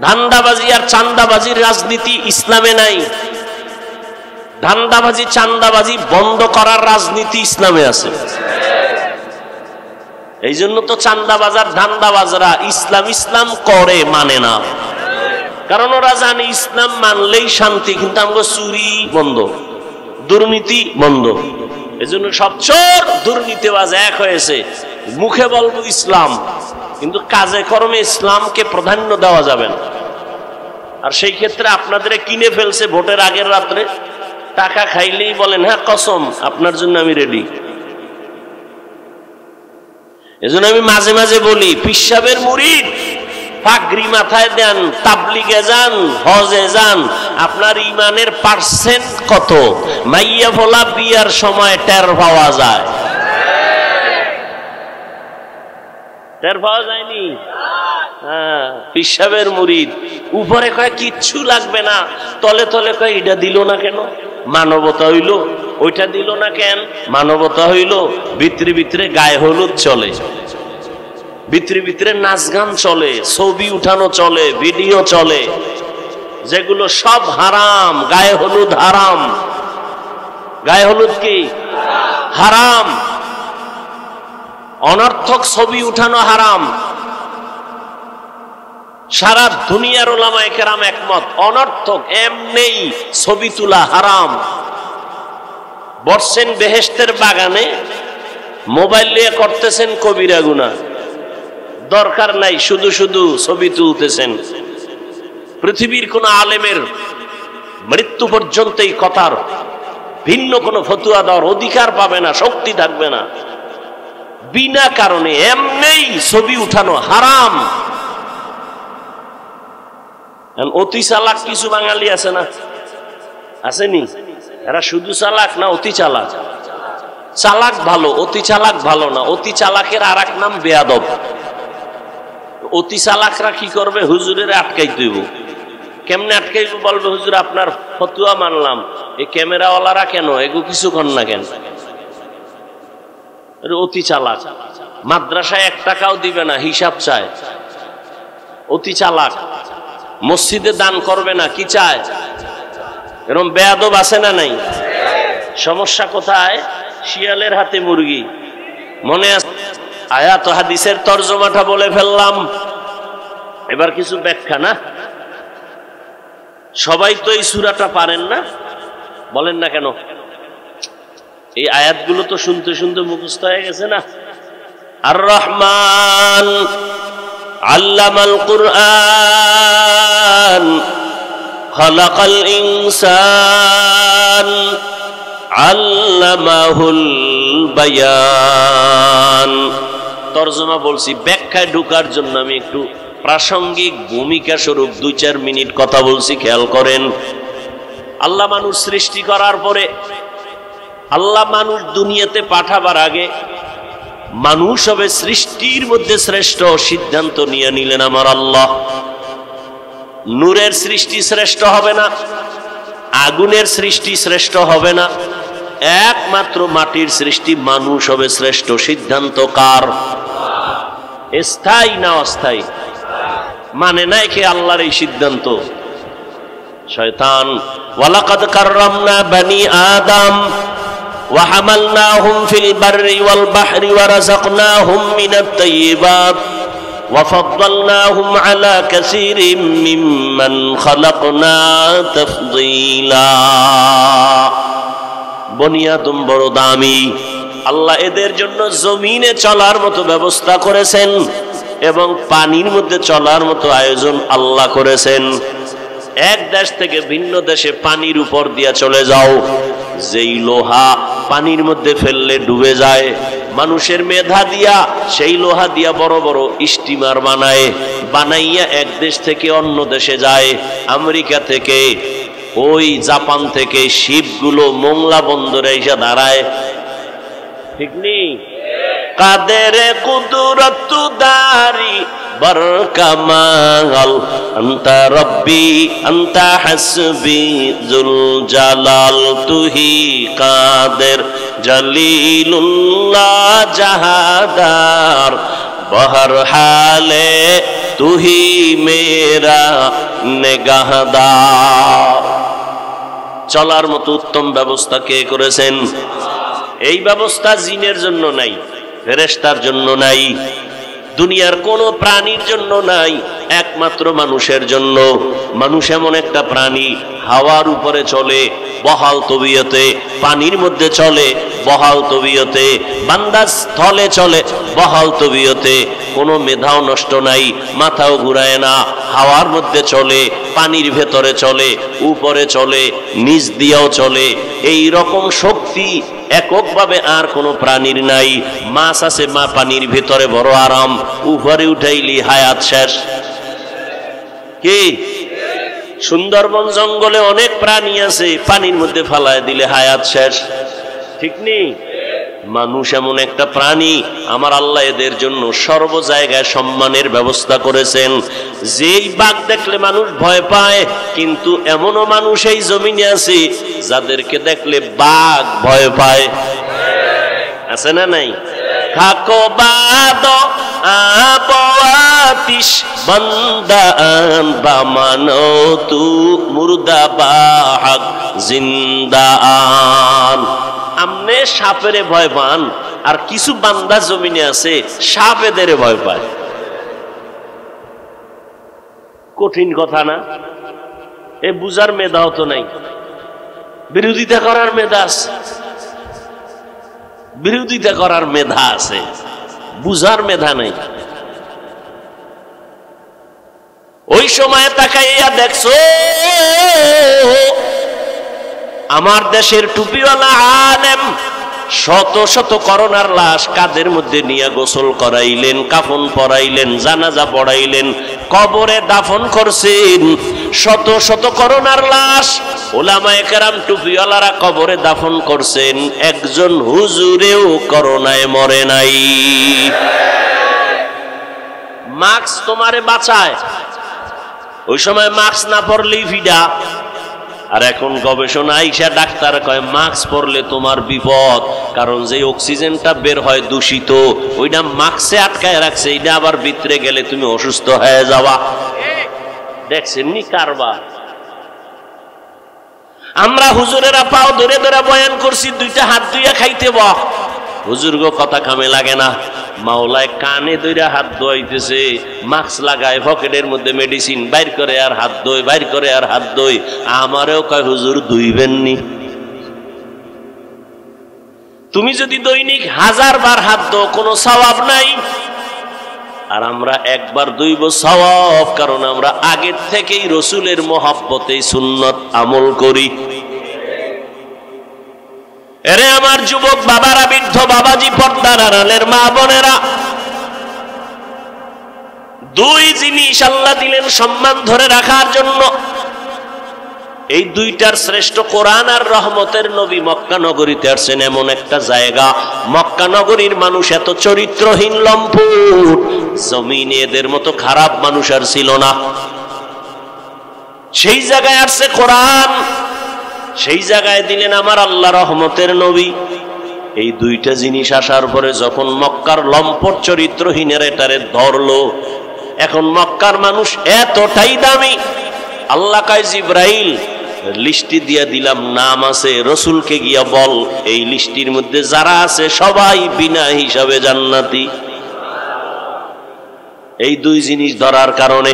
ধান্দাবাজি আর চান্দাবাজির রাজনীতি ইসলামে নাই। ধান্দাবাজি চান্দাবাজি বন্ধ করার রাজনীতি ইসলামে আছে। এই জন্য তো চান্দাবাজার ধান্দাবাজরা ইসলাম করে মানে না, কারণ ওরা জানে ইসলাম মানলেই শান্তি, কিন্তু আমাকে চুরি বন্ধ, দুর্নীতি বন্ধ। এই জন্য সব চোর দুর্নীতিবাজ এক হয়েছে। মুখে বলবো ইসলাম, কিন্তু কাজে কর্মে ইসলামকে প্রাধান্য দেওয়া যাবে না। আর সেই ক্ষেত্রে আপনাদের কিনে ফেলছে ভোটের আগের রাত্রে, টাকা খাইলেই বলেন হ্যাঁ কসম আপনার জন্য আমি রেডি। এজন্য আমি মাঝে মাঝে বলি, পীর সাহেবের মুরিদ পাগড়ি মাথায় দেন, তাবলিগে যান, হজে যান, আপনার ইমানের পার্সেন্ট কত? মাইয়া ফোলা বিয়ার সময় টের পাওয়া যায়, টের পাওয়া যায়নি? হ্যাঁ, পীর সাহেবের মুরিদ উপরে কয় কিচ্ছু লাগবে না, তলে তলে কয় এটা দিল না কেন, মানবতা হইল, ওইটা দিল না কেন, মানবতা হইল। ভিতরে ভিতরে গায়ে হলুদ চলে, ভিতরে ভিতরে নাচ গান চলে, ছবি উঠানো চলে, ভিডিও চলে, যেগুলো সব হারাম। গায়ে হলুদ হারাম, গায়ে হলুদ কি হারাম, অনর্থক ছবি উঠানো হারাম। সারা দুনিয়ার উলামায়ে কেরাম একমত, অনর্থক এমনি ছবি তোলা হারাম। বসছেন বেহেশতের বাগানে, মোবাইল নিয়ে করতেছেন কবিরা গুনাহ, দরকার নাই, শুধু শুধু ছবি তুলতেছেন। পৃথিবীর কোন আলেমের মৃত্যু পর্যন্ত এই কথার ভিন্ন কোন ফতুয়া দেওয়ার অধিকার পাবে না, শক্তি থাকবে না। বিনা কারণে এমনি ছবি উঠানো হারাম। অতি চালাক কিছু বাঙালি আছে না, আসেনি? এরা শুধু চালাক না অতি চালাক? চালাক ভালো, অতি চালাক ভালো না। অতি চালাকের আর এক নাম বেয়াদব। অতি চালাকরা কি করবে? হুজুরের আটকাই দিব। কেমনে আটকাইব? বলবে হুজুর আপনার ফতুয়া মানলাম, এই ক্যামেরাওয়ালারা কেন এগো কিছু কর না কেন? অতি চালাক। মাদ্রাসায় 1 টাকাও দিবে না, হিসাব চায়, অতি চালাক। মসজিদে দান করবে না, কি চায়? এরকম বেয়াদব আছে না নাই? সমস্যা কোথায়? শিয়ালের হাতে মুরগি। মনে আছে? আয়াত ও হাদিসের তরজমাটা বলে ফেললাম, এবার কিছু ব্যাখ্যা। না সবাই তো এই সূরাটা পারেন না, বলেন না কেন? এই আয়াতগুলো তো শুনতে শুনতে মুখস্থ হয়ে গেছে না? আর রহমান আল্লামাল কুরআন খালাকাল ইনসান আল্লামাহুল বায়ান। তরজমা বলছি, ব্যাখ্যায় ঢোকার জন্য আমি একটু প্রাসঙ্গিক ভূমিকা স্বরূপ 2-4 মিনিট কথা বলছি, খেয়াল করেন। আল্লাহ মানুষ সৃষ্টি করার পরে, আল্লাহ মানুষ দুনিয়াতে পাঠাবার আগে মানুষ হবে সৃষ্টির মধ্যে শ্রেষ্ঠ সিদ্ধান্ত নিয়ে নিলেন আমার আল্লাহ। নূরের সৃষ্টি শ্রেষ্ঠ হবে না, আগুনের সৃষ্টি শ্রেষ্ঠ হবে না, একমাত্র মাটির সৃষ্টি মানুষ হবে শ্রেষ্ঠ। সিদ্ধান্ত কার? স্থায়ী না অস্থায়ী? মানে নাই কে আল্লাহর এই সিদ্ধান্ত? শয়তান। ওয়ালাকাদ কাররামনা বানি আদম ওয়া হামালনাহুম ফিল বাররি ওয়াল বাহরি ওয়া রাযাকনাহুম মিনাত তাইয়্যিবাত ওয়া ফাদ্দালনাহুম আলা কাসীরিম মিম্মান খালাকনা তাফদীলা। বনি আদম বড় দামি, আল্লাহ এদের জন্য জমিনে চলার মতো ব্যবস্থা করেছেন এবং পানির মধ্যে চলার মতো আয়োজন আল্লাহ করেছেন। এক দেশ থেকে ভিন্ন দেশে পানির উপর দিয়া চলে যাও, যেই লোহা পানির মধ্যে ফেললে ডুবে যায়, মানুষের মেধা দিয়া সেই লোহা দিয়া বড় বড় স্টিমার বানাইয়া এক দেশ থেকে অন্য দেশে যায়। আমেরিকা থেকে, ওই জাপান থেকে শিপগুলো মোংলা বন্দরে এসে দাঁড়ায়, ঠিক নেই? কাদের কুদরত দারি বরকামাল আনতা রব্বি আনতা হাসবি জুল জালাল তুহি কাদের জলিলুল্লাহ জাহাদার বহর হালে তুহি মেরা নেগাহদার। চলার মতো উত্তম ব্যবস্থা কে করেছেন? এই ব্যবস্থা জিনের জন্য নাই, ফেরেশতার জন্য নাই, দুনিয়ার কোন প্রাণীর জন্য নাই, একমাত্র মানুষের জন্য। মানুষ এমন একটা প্রাণী, হাওয়ার উপরে চলে বহাল তবিয়তে, পানির মধ্যে চলে বহাল তবিয়তে, বান্দা স্থলে চলে বহাল তবিয়তে, কোনো মেধাও নষ্ট নাই, মাথাও ঘুরায় না, হাওয়ার মধ্যে চলে, পানির ভেতরে চলে, উপরে চলে, নিচ দিয়েও চলে। এই রকম শক্তি এককভাবে আর কোনো প্রাণীর নাই। মাছ আছে মা পানির ভিতরে বড় আরাম, উপরে উঠাইলি হায়াত শেষ। কি সুন্দরবন জঙ্গলে অনেক প্রাণী আছে, পানির মধ্যে ফালায় দিলে হায়াত শেষ, ঠিক নেই? মানুষ এমন একটা প্রাণী, আমার আল্লাহ এদের জন্য সর্ব জায়গায় সম্মানের ব্যবস্থা করেছেন। যেই বাঘ দেখলে মানুষ ভয় পায়, কিন্তু এমনও মানুষ এই জমিনে আছে যাদেরকে দেখলে বাঘ ভয় পায়, আছে না নাই? খাকো বাদ আতিশ বন্দান বামানো তু মুর্দা বাহাক জিন্দান। আমনে সাপেরে ভয় পান, আর কিছু বান্দা জমিনে আছে সাপ এদের ভয় পায়। কঠিন কথা না? এ বুঝার মেধাও তো নাই, বিরোধিতা করার মেধা আছে, বিরোধিতা করার মেধা আছে, বুঝার মেধা নাই। ওই সময় তাকাইয়া দেখছো আমার দেশের টুপিওয়ালা আলেম শত শত করোনার লাশ কাদের মধ্যে নিয়ে গোসল করাইলেন, কাফন পরাইলেন, জানাজা পড়াইলেন, কবরে দাফন করছেন। শত শত করোনার লাশ ওলামায়ে কেরাম টুপিওয়ালারা কবরে দাফন করছেন, একজন হুজুরেও করোনায় মরে নাই। মাস্ক তোমারে বাঁচায়, ওই সময় মাস্ক না পরলেই ফিডা। আর এখন গবেষণা আইসা ডাক্তার কয় মাস্ক পরলে তোমার বিপদ, কারণ যে অক্সিজেনটা বের হয় দূষিত, ওইটা মাস্কে আটকায় রাখছে, এইটা আবার ভিতরে গেলে তুমি অসুস্থ হয়ে যাওয়া। দেখছেন নি কারবার? আমরা হুজুরেরা পাও ধরে ধরে বয়ান করছি, দুইটা হাত ধুইয়া খাইতে বা হুজুর গো কথা কামে লাগে না। মাওলায় কানে ধইরা হাত ধোয়াইতেছে, মাস্ক লাগায়, পকেটের মধ্যে মেডিসিন বাইর করে আর হাত ধোয়, বাইর করে আর হাত ধোয়। আমারেও কয় হুজুর ধুইবেননি। তুমি যদি দৈনিক 1000 বার হাত ধো কোনো সওয়াব নাই, আর আমরা একবার ধুইব সওয়াব, কারণ আমরা আগের থেকেই রসুলের মহব্বতে সুন্নত আমল করি। এরে আমার যুবক বাবারা, বৃদ্ধ বাবাজি, পর্দার আড়ালের মা বোনেরা, দুই জিনিস আল্লাহ দিলেন সম্মান ধরে রাখার জন্য। এই দুইটার শ্রেষ্ঠ কোরআন আর রহমতের নবী মক্কা নগরীতে আসছেন, এমন একটা জায়গা। মক্কা নগরীর মানুষ এত চরিত্রহীন লম্পট, জমিনে এদের মতো খারাপ মানুষ আর ছিল না। সেই জায়গায় আসছে কোরআন, সেই জায়গায় দিলেন আমার আল্লাহ রহমতের নবী। এই দুইটা জিনিস আসার পরে যখন মক্কার লম্পট চরিত্রহীনের এটারে ধরলো, এখন মক্কার মানুষ এতটাই দামি, আল্লাহ কয় জিবরাইল লিস্টি দিয়া দিলাম, নাম আছে, রসুলকে গিয়া বল এই লিস্টির মধ্যে যারা আছে সবাই বিনা হিসাবে জান্নাতি। এই দুই জিনিস ধরার কারণে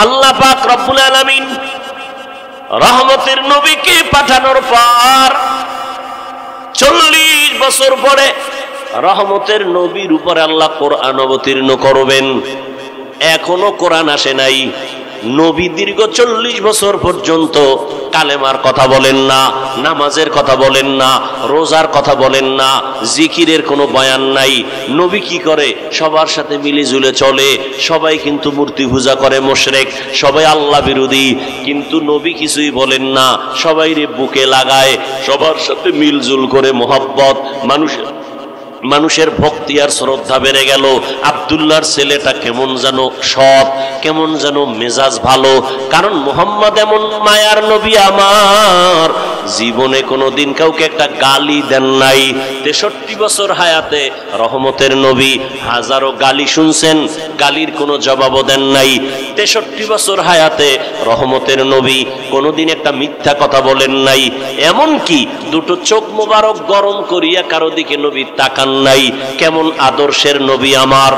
আল্লাহ পাক রব্বুল আলামিন রহমতের নবীকে পাঠানোর পর 40 বছর পরে রহমতের নবীর উপরে আল্লাহ কোরআন অবতীর্ণ করবেন। এখনো কোরআন আসে নাই, নবী দীর্ঘ 40 বছর পর্যন্ত কালেমার কথা বলেন না, নামাজের কথা বলেন না, রোজার কথা বলেন না, জিকিরের কোনো বয়ান নাই। নবী কি করে? সবার সাথে মিলে ঝুলে চলে। সবাই কিন্তু মূর্তি পূজা করে, মুশরিক, সবাই আল্লাহ বিরোধী, কিন্তু নবী কিছুই বলেন না, সবাইরে বুকে লাগায়, সবার সাথে মিলজুল করে মহব্বত, মানুষের ভক্তি আর শ্রদ্ধা বেড়ে গেল। আব্দুল্লাহর ছেলেটা কেমন যেন সৎ, কেমন যেন মেজাজ ভালো, কারণ মুহাম্মদ এমন মায়ার নবী আমার, জীবনে কোনোদিন কাউকে একটা গালি দেন নাই। 63 বছর হায়াতে রহমতের নবী, হাজারো গালি শুনছেন, গালির কোনো জবাবও দেন নাই। 63 বছর হায়াতে রহমতের নবী কোনোদিন একটা মিথ্যা কথা বলেন নাই। এমনকি দুটো চোখ মোবারক গরম করিয়া কারো দিকে নবী তাকান নাই। কেমন আদর্শের নবী আমার,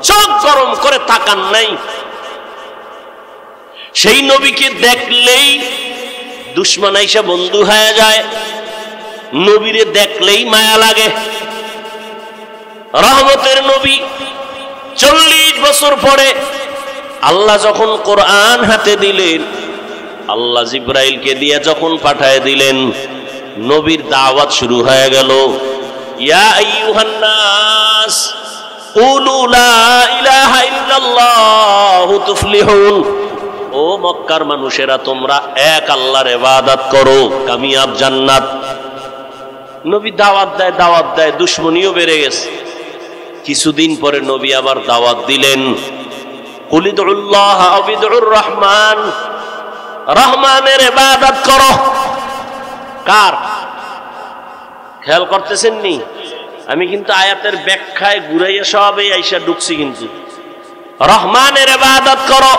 চোখ গরম করে তাকান নাই। সেই নবীকে দেখলেই দুশমন আইসা বন্ধু হয়ে যায়, নবীরে দেখলেই মায়া লাগে। রহমতের নবী 40 বছর পরে আল্লাহ যখন কোরআন হাতে দিলেন, আল্লাহ জিব্রাইলকে দিয়ে যখন পাঠায় দিলেন, নবীর দাওয়াত শুরু হয়ে গেল। ইয়া আইয়ুহান নাস কুলু লা ইলাহা ইল্লাল্লাহু তুফলিহুন। ও মক্কার মানুষেরা, তোমরা এক আল্লাহর ইবাদত করো, কামিয়াব জান্নাত। নবী দাওয়াত দেয়, দুশমনীও বেড়ে গেছে। কিছুদিন পরে নবী আবার দাওয়াত দিলেন, কুলিদুল্লাহ আও বিদুর রহমান, রহমানের ইবাদত করো। কার? খেয়াল করতেছেন নি? আমি কিন্তু আয়াতের ব্যাখ্যায় ঘুরাইয়া সবে আইসা ঢুকছি, কিন্তু রহমানের ইবাদত করো।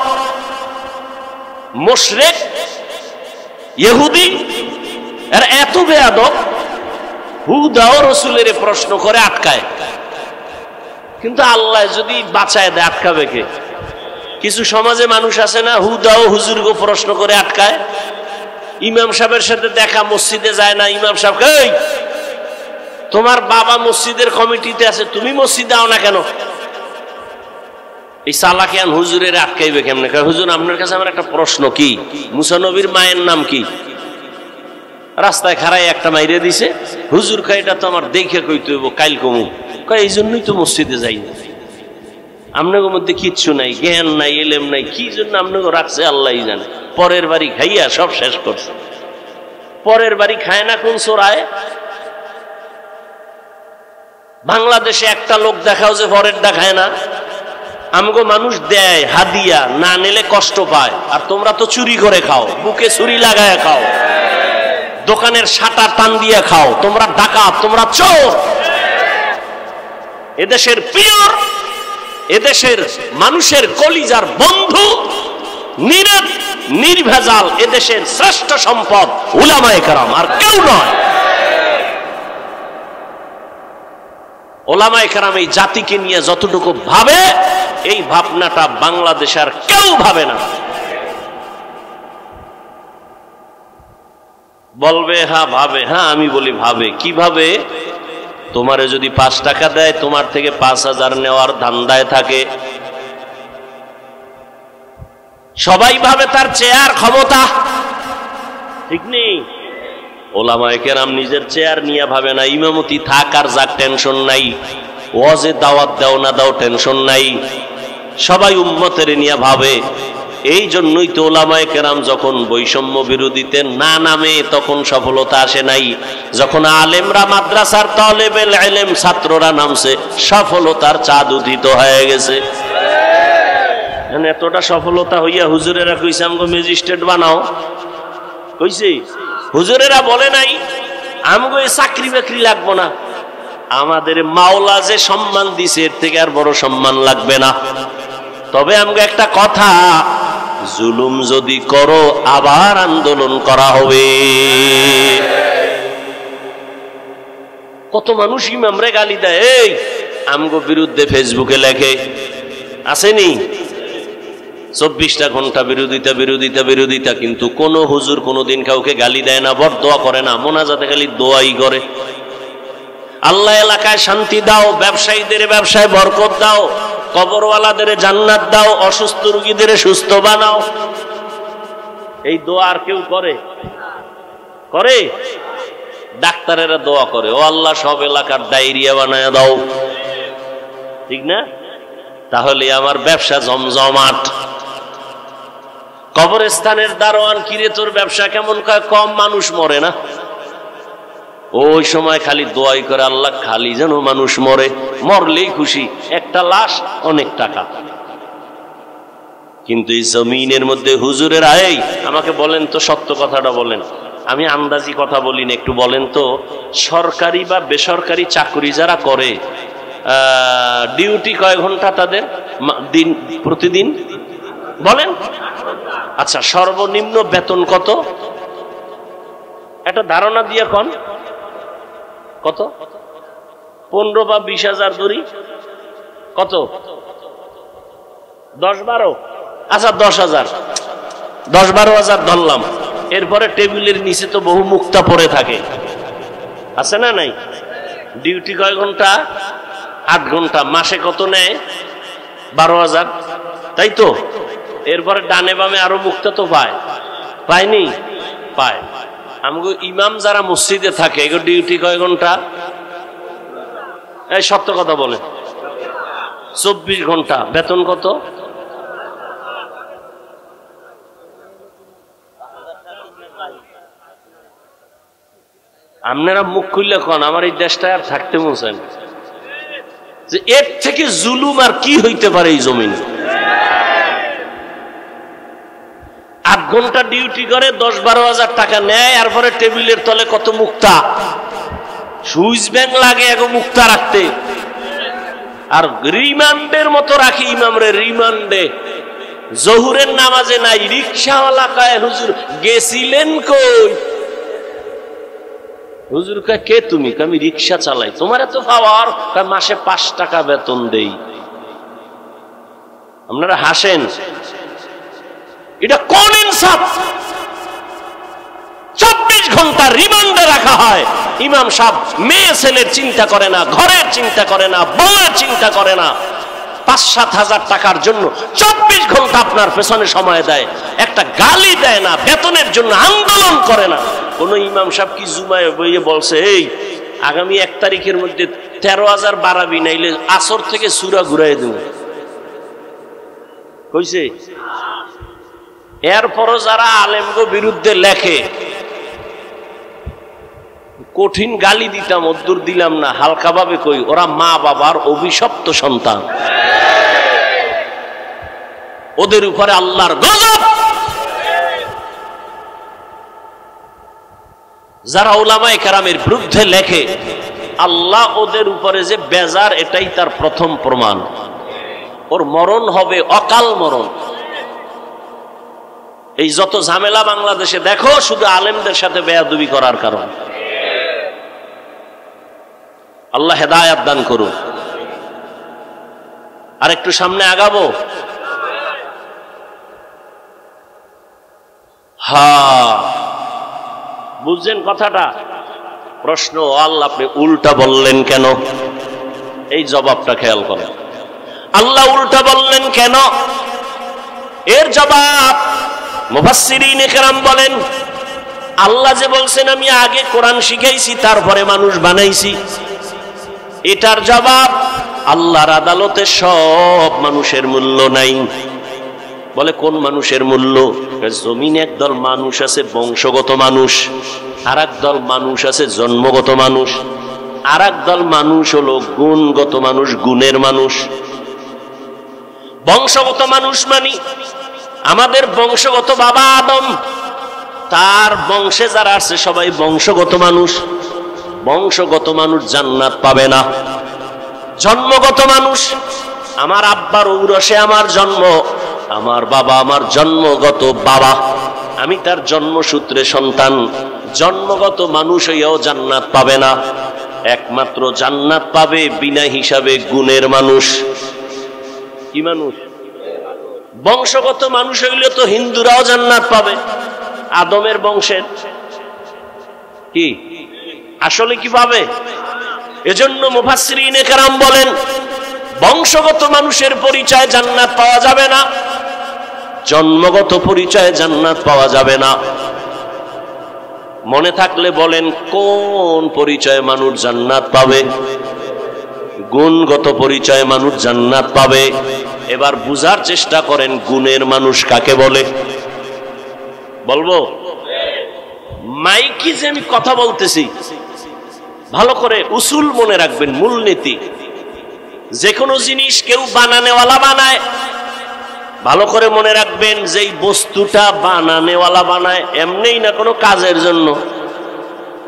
মুশরিক ইহুদি এর এত বেয়াদব, হুদাও রাসূলের প্রশ্ন করে আটকায়, কিন্তু আল্লাহ যদি বাঁচায় দেয় আটকাবে কে? কিছু সমাজে মানুষ আছে না, হুদাও হুজুরকে প্রশ্ন করে আটকায়। ইমাম সাহেবের সাথে দেখা, মসজিদে যায় না, ইমাম সাহেব এই তোমার বাবা মসজিদের কমিটিতে আছে, তুমি মসজিদে আও না কেন? এই চালাকিয়ান হুজুরের আটকাইবে কেমনে? হুজুর আপনার কাছে আমার একটা প্রশ্ন, কি মুসা নবীর মায়ের নাম কি? রাস্তায় খাড়াই একটা মাইরে দিছে, হুজুর কয় এটা তো আমার দেখে কইতে হইব, কাইল কমু। কয় এই জন্যই তো মসজিদে যাই না। আপনাদের মধ্যে কিচ্ছু নাই, জ্ঞান নাই, এলেম নাই, কি জন্য আপনাকে রাখছে আল্লাহই জানে। পরের বাড়ি খাইয়া সব শেষ করছে। পরের বাড়ি খায় না কোন চোরায়? বাংলাদেশে একটা লোক দেখাও যে পরেরটা খায় না। আমগো মানুষ দেয় হাদিয়া, না নিলে কষ্ট পায়, আর তোমরা তো চুরি করে খাও, বুকে ছুরি লাগায় খাও, দোকানের শাটার টান দিয়ে খাও। তোমরা ডাকাত, তোমরা চোর। এদেশের পিওর, এদেশের মানুষের কলিজার বন্ধু, নির্ভেজাল, এদেশের শ্রেষ্ঠ সম্পদ উলামায়ে কেরাম, আর কেউ নয়। উলামায়ে কেরাম এই জাতিকে নিয়ে যতটুকু ভাবে, এই ভাবনাটা বাংলাদেশ আর কেউ ভাবে না। বলবে হ্যাঁ ভাবে, হ্যাঁ আমি বলি ভাবে। কিভাবে? তোমারে যদি 5 টাকা দেয়, তোমার থেকে 5000 নেওয়ার ধান্দায় থাকে। সবাই ভাবে তার চেয়ার ক্ষমতা, ঠিক নেই? ওলামায়ে কেরাম নিজের চেয়ার নিয়ে ভাবে না, ইমামতি থাক আর যাক টেনশন নাই, ওয়াজে দাওয়াত দাও না দাও টেনশন নাই, সবাই উম্মতের নিয়ে ভাবে। এই জন্যই তো ওলামায়ে কেরাম যখন বৈষম্য বিরোধীতে না নামে তখন সফলতা আসে নাই। যখন আলেমরা, মাদ্রাসার তালেবেল ইলম ছাত্ররা নামছে, সফলতার চাঁদ উদিত হয়ে গেছে। এতটা সফলতা হইয়া হুজুরেরা কইছে আমগো ম্যাজিস্ট্রেট বানাও, কইছে? হুজুরেরা বলে নাই আমগো এই চাকরি বাকরি লাগবো না, আমাদের মাওলা যে সম্মান দিছে এর থেকে আর বড় সম্মান লাগবে না। তবে আমগো একটা কথা, জুলুম যদি করো আবার আন্দোলন করা হবে। কত মানুষ ইমামরে গালি দেয়, এই আমগো বিরুদ্ধে ফেসবুকে লেখে, আসেনি? 24টা ঘন্টা বিরোধিতা বিরোধিতা বিরোধিতা, কিন্তু কোন হুজুর কোনদিন কাউকে গালি দেয় না, বরদোয়া করে না, মোনাজাতে খালি দোয়াই করে। আল্লাহ এলাকায় শান্তি দাও, ব্যবসায়ীদের ব্যবসায় বরকত দাও, কবরওয়ালাদের জান্নাত দাও, অসুস্থ রোগীদের সুস্থ বানাও। এই দোয়া আর কেউ করে? করে? ডাক্তারেরা দোয়া করে, ও আল্লাহ সব এলাকার ডায়রিয়া বানায় দাও, ঠিক না? তাহলে আমার ব্যবসা জমজমাট। কবরস্থানের দারোয়ান, কিরে তোর ব্যবসা কেমন? কম মানুষ মরে না? ওই সময় খালি দোয়াই করে, আল্লাহ খালি যেন মানুষ মরে, মরলেই খুশি, একটা লাশ অনেক টাকা। কিন্তু এই জমিনের মধ্যে হুজুরের আয়, আমাকে বলেন তো, সত্য কথাটা বলেন, আমি আন্দাজি কথা বলি না, একটু বলেন তো, সরকারি বা বেসরকারি চাকরি যারা করে ডিউটি কয় ঘন্টা তাদের দিন প্রতিদিন বলেন? আচ্ছা, সর্বনিম্ন বেতন কত? একটা ধারণা দিয়ে কোন কত? 15 বা 20,000 দূরি কত? 10-12? আচ্ছা 10,000, 10-12,000 ধরলাম। এরপরে টেবিলের নিচে তো বহু মুক্তা পড়ে থাকে, আছে না নাই? ডিউটি কয় ঘন্টা? 8 ঘন্টা। মাসে কত নেয়? 12,000, তাই তো? এরপরে ডানে বামে আরো মুক্তা তো পায়, পায়নি? পায়। আমাকে ইমাম যারা মসজিদে থাকে, এগুলো ডিউটি কয় ঘন্টা? এই সত্য কথা বলে 24 ঘন্টা। বেতন কত? আপনারা মুখ খুললে কোন, আমার এই দেশটায় আর থাকতে মন যে এর থেকে জুলুম আর কি হইতে পারে এই জমিন? 8 ঘন্টা ডিউটি করে 10-12,000 টাকা নেয়, এরপরে টেবিলের তলে কত মুক্তা, সুইচ ব্যাংক লাগে এগো মুক্তা রাখতে। আর রিমান্ডের মতো রাখি ইমামরে, রিমান্ডে। জহুরের নামাজে নাই, রিক্সাওয়ালা কয় হুজুর গেছিলেন কই? হুজুর কয় কে তুমি? আমি রিক্সা চালাই। তোমার এত পাওয়ার? মাসে 5 টাকা বেতন দেই। আপনারা হাসেন, এটা কোন ইনসাফ? 24 ঘন্টা রিমান্ডে রাখা হয়। ইমাম সাহেব মেয়ে ছেলের চিন্তা করে না, ঘরের চিন্তা করে না, বউয়ের চিন্তা করে না, 5-7 হাজার টাকার জন্য 24 ঘন্টা আপনার পেছনে সময় দেয়, একটা গালি দেয় না, বেতনের জন্য আন্দোলন করে না। কোন ইমাম সাহেব কি জুমায় বইয়ে বলছে এই আগামী 1 তারিখের মধ্যে 13,000 বাড়াবি, নাইলে আসর থেকে সূরা ঘুরাই দেব? কইছে? এরপরও যারা আলেমগো বিরুদ্ধে লেখে, কঠিন গালি দিতাম, অদ্দুর দিলাম না, হালকা ভাবে কই, ওরা মা বাবার অভিশপ্ত সন্তান, ওদের উপরে আল্লাহর গজব। যারা উলামায়ে কেরামের বিরুদ্ধে লেখে, আল্লাহ ওদের উপরে যে বেজার, এটাই তার প্রথম প্রমাণ। ওর মরণ হবে অকাল মরণ। এই যত ঝামেলা বাংলাদেশে দেখো, শুধু আলেমদের সাথে বেয়াদবি করার কারণ। আল্লাহ হেদায়েত দান করুন। আর একটু সামনে আগাবো। হ্যাঁ, বুঝছেন কথাটা? প্রশ্ন, আল্লাহ আপনি উল্টা বললেন কেন? এই জবাবটা খেয়াল করেন। আল্লাহ উল্টা বললেন কেন? এর জবাব মুফাসসিরিনে কেরাম বলেন, আল্লাহ যে বলছেন আমি আগে কোরআন শিখাইছি, তারপরে মানুষ বানাইছি, এটার জবাব আল্লাহর আদালতে সব মানুষের মূল্য নাই। বলে কোন মানুষের মূল্য? জমিনে একদল মানুষ আছে বংশগত মানুষ, আর একদল মানুষ আছে জন্মগত মানুষ, আর একদল মানুষ হলো গুণগত মানুষ, গুণের মানুষ। বংশগত মানুষ মানি আমাদের বংশগত বাবা আদম, তার বংশে যারা আছে সবাই বংশগত মানুষ। বংশগত মানুষ জান্নাত পাবে না। জন্মগত মানুষ, আমার আব্বার ঔরসে আমার জন্ম, আমার বাবা আমার জন্মগত বাবা, আমি তার জন্মসূত্রে সন্তান। জন্মগত মানুষ হইয়াও জান্নাত পাবে না। একমাত্র জান্নাত পাবে বিনা হিসাবে গুণের মানুষ। কি মানুষ? বংশগত মানুষ হইলে তো হিন্দুরাও জান্নাত পাবে, আদমের বংশের। কি আসলে কি পাবে? এজন্য মুফাসসিরিনে কেরাম বলেন, বংশগত মানুষের পরিচয় জান্নাত পাওয়া যাবে না, জন্মগত পরিচয় জান্নাত পাওয়া যাবে না। মনে থাকলে বলেন কোন পরিচয় মানুষ জান্নাত পাবে? গুণগত পরিচয় মানুষ জান্নাত পাবে। এবার বুঝার চেষ্টা করেন গুণের মানুষ কাকে বলে। বলবো মাইকি যে আমি কথা বলতেছি, ভালো করে উসুল মনে রাখবেন, মূলনীতি। যে কোনো জিনিস কেউ বানানেওয়ালা বানায়, ভালো করে মনে রাখবেন যেই বস্তুটা বানানেওয়ালা বানায় এমনিই না, কোনো কাজের জন্য।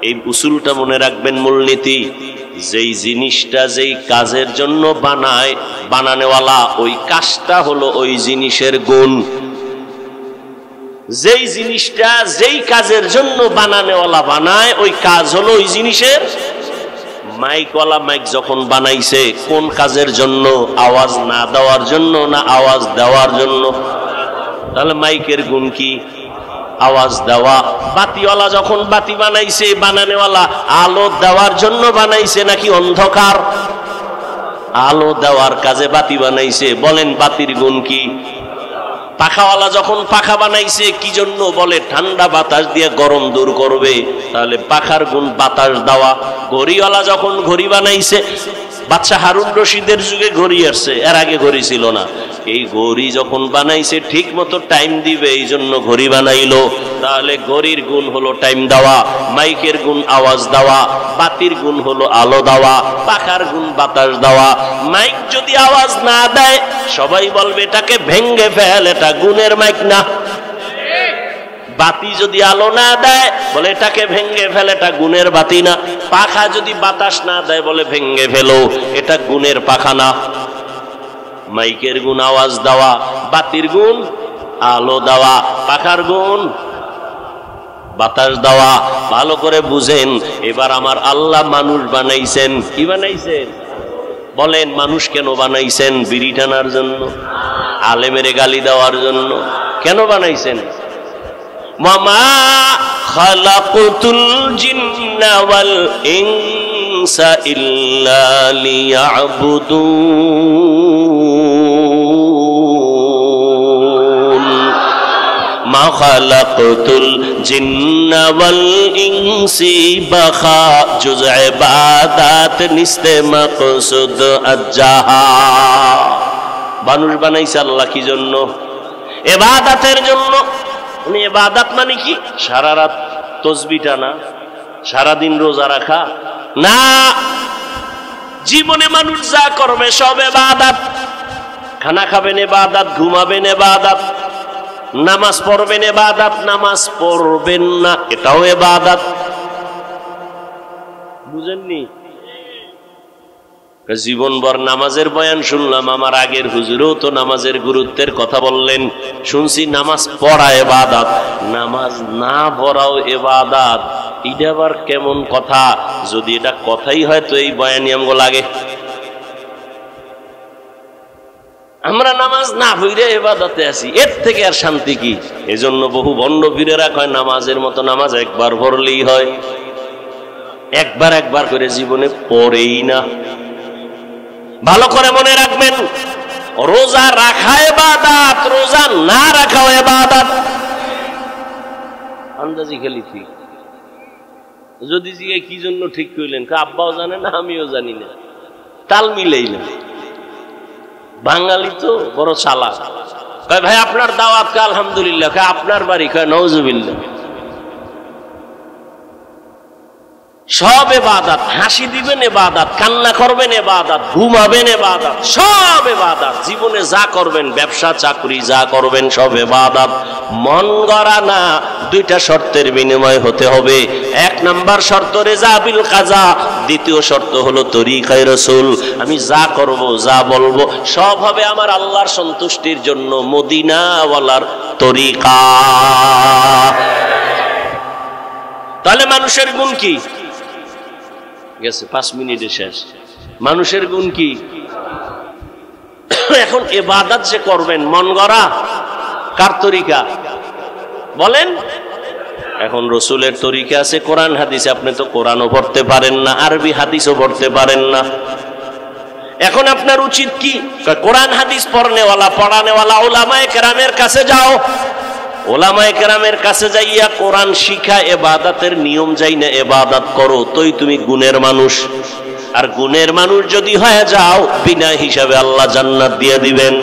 এই উসুলটা মনে রাখবেন, মূলনীতি। যেই জিনিসটা যেই কাজের জন্য বানায় বানানেওয়ালা, ওই কাজটা হলো ওই জিনিসের গুণ। যেই জিনিসটা যেই কাজের জন্য বানানেওয়ালা বানায়, ওই কাজ হলো ওই জিনিসের। মাইকওয়ালা মাইক যখন বানাইছে কোন কাজের জন্য? আওয়াজ না দেওয়ার জন্য না আওয়াজ দেওয়ার জন্য? তাহলে মাইকের গুণ কি? আওয়াজ দেওয়া। বাতিওয়ালা যখন বাতি বানাইছে, বানানেওয়ালা আলো দেওয়ার জন্য বানাইছে নাকি অন্ধকার? আলো দেওয়ার কাজে বাতি বানাইছে। বলেন বাতির গুণ কি? পাখাওয়ালা যখন পাখা বানাইছে কি জন্য? বলে ঠান্ডা বাতাস দিয়ে গরম দূর করবে, তাহলে পাখার গুণ বাতাস দেওয়া। ঘড়িওয়ালা যখন ঘড়ি বানাইছে, বাদশা হারুন রশিদের যুগে ঘড়ি আসছে, এর আগে ঘড়ি ছিল না। এই ঘড়ি যখন বানাইছে ঠিক মতো টাইম দিবে, এই জন্য ঘড়ি বানাইলো। তাহলে ঘড়ির গুণ হলো টাইম দেওয়া, মাইকের গুণ আওয়াজ দেওয়া, বাতির গুণ হলো আলো দেওয়া, পাখার গুণ বাতাস দেওয়া। মাইক যদি আওয়াজ না দেয় সবাই বলবে এটাকে ভেঙ্গে ফেল, এটা গুণের মাইক না। বাতি যদি আলো না দেয় বলে এটাকে ভেঙ্গে ফেল, এটা গুণের বাতি না। পাখা যদি বাতাস না দেয় বলে ভেঙ্গে ফেলো, এটা গুণের পাখা না। মাইকের গুণ আওয়াজ দেওয়া, বাতির গুণ আলো দেওয়া, পাখার গুণ বাতাস দেওয়া। ভালো করে বুঝেন। এবার আমার আল্লাহ মানুষ বানাইছেন, কি বানাইছেন? বলেন মানুষ কেন বানাইছেন? বিড়ি টানার জন্য? আলেমের গালি দেওয়ার জন্য? কেন বানাইছেন? মামা খালাকুতুল জিন্না ওয়াল ইনসা ইল্লা লিয়াবুদুন। মা খালাকুতুল জিন্না ওয়াল ইনসি বাখা জুজ ইবাদাত নিস্তে মাকসুদ আজ্জাহা। মানুষ বানাইছে আল্লাহ কি জন্য? ইবাদতের জন্য। ইবাদত মানে কি? সারা রাত তাসবিহ টানা, সারাদিন রোজা রাখা না। জীবনে মানুষ যা করবে সব ইবাদত। খানা খাবেন ইবাদত, ঘুমাবেন ইবাদত, নামাজ পড়বেন ইবাদত, নামাজ পড়বেন না এটাও ইবাদত। বুঝেননি? জীবনভর নামাজের বয়ান শুনলাম, আমার আগের হুজুরও তো নামাজের গুরুত্বের কথা বললেন, শুনছি নামাজ পড়া ইবাদত, নামাজ না পড়াও ইবাদত। এটা আবার কেমন কথা? যদি এটা কথাই হয় তো এই বয়ানি আমগো লাগে। আমরা নামাজ না পড়ে ইবাদতে আছি, এর থেকে আর শান্তি কি? এজন্য বহু ভণ্ড পীরেরা কয় নামাজের মতো নামাজ একবার পড়লেই হয়। একবার করে জীবনে পড়েই না। ভালো করে মনে রাখবেন, রোজা রাখা ইবাদত, রোজা না রাখাও ইবাদত। আন্দাজি খেলি ঠিক। যদি জিজ্ঞে কি জন্য ঠিক কইলেন, আব্বাও জানে না আমিও জানি না, তাল মিলেই না। বাঙালি তো বড় চালাক। কয় ভাই আপনার দাওয়াত? কে আলহামদুলিল্লাহ। কয় আপনার বাড়ি? কয় নাউজুবিল্লাহ। সব ইবাদত। হাসি দিবেন ইবাদত, কান্না করবেন ইবাদত, ঘুমাবেন ইবাদত, সব ইবাদত। জীবনে যা করবেন, ব্যবসা চাকরি যা করবেন সব ইবাদত। মন গড়া না। দুইটা শর্তের বিনিময় হতে হবে। এক নাম্বার শর্ত রেজা বিল কাজা, দ্বিতীয় শর্ত হলো তরিকায়ে রাসূল। আমি যা করব, যা বলবো সব হবে আমার আল্লাহর সন্তুষ্টির জন্য, মদিনাওয়ালার তরিকা। তাহলে মানুষের গুণ কি? গেছে 5 মিনিটে শেষ। মানুষের গুণ কি? এখন ইবাদত যে করবেন মন গড়া, কার তরিকা বলেন? এখন রসুলের তরিকা আছে, কোরআন হাদিসে। আপনি তো কোরআনও পড়তে পারেন না, আরবি হাদিসও পড়তে পারেন না। এখন আপনার উচিত কি? কোরআন হাদিস পড়নেওয়ালা পড়ানেওয়ালা উলামায়ে কেরামের কাছে যাও। উলামায়ে কেরামের কাছে যাইয়া কোরআন শিখা, ইবাদতের নিয়ম যাই না ইবাদত করো, তুমি গুণের মানুষ। আর গুণের মানুষ যদি হয়ে যাও, বিনা হিসাবে আল্লাহ জান্নাত দিয়ে দিবেন।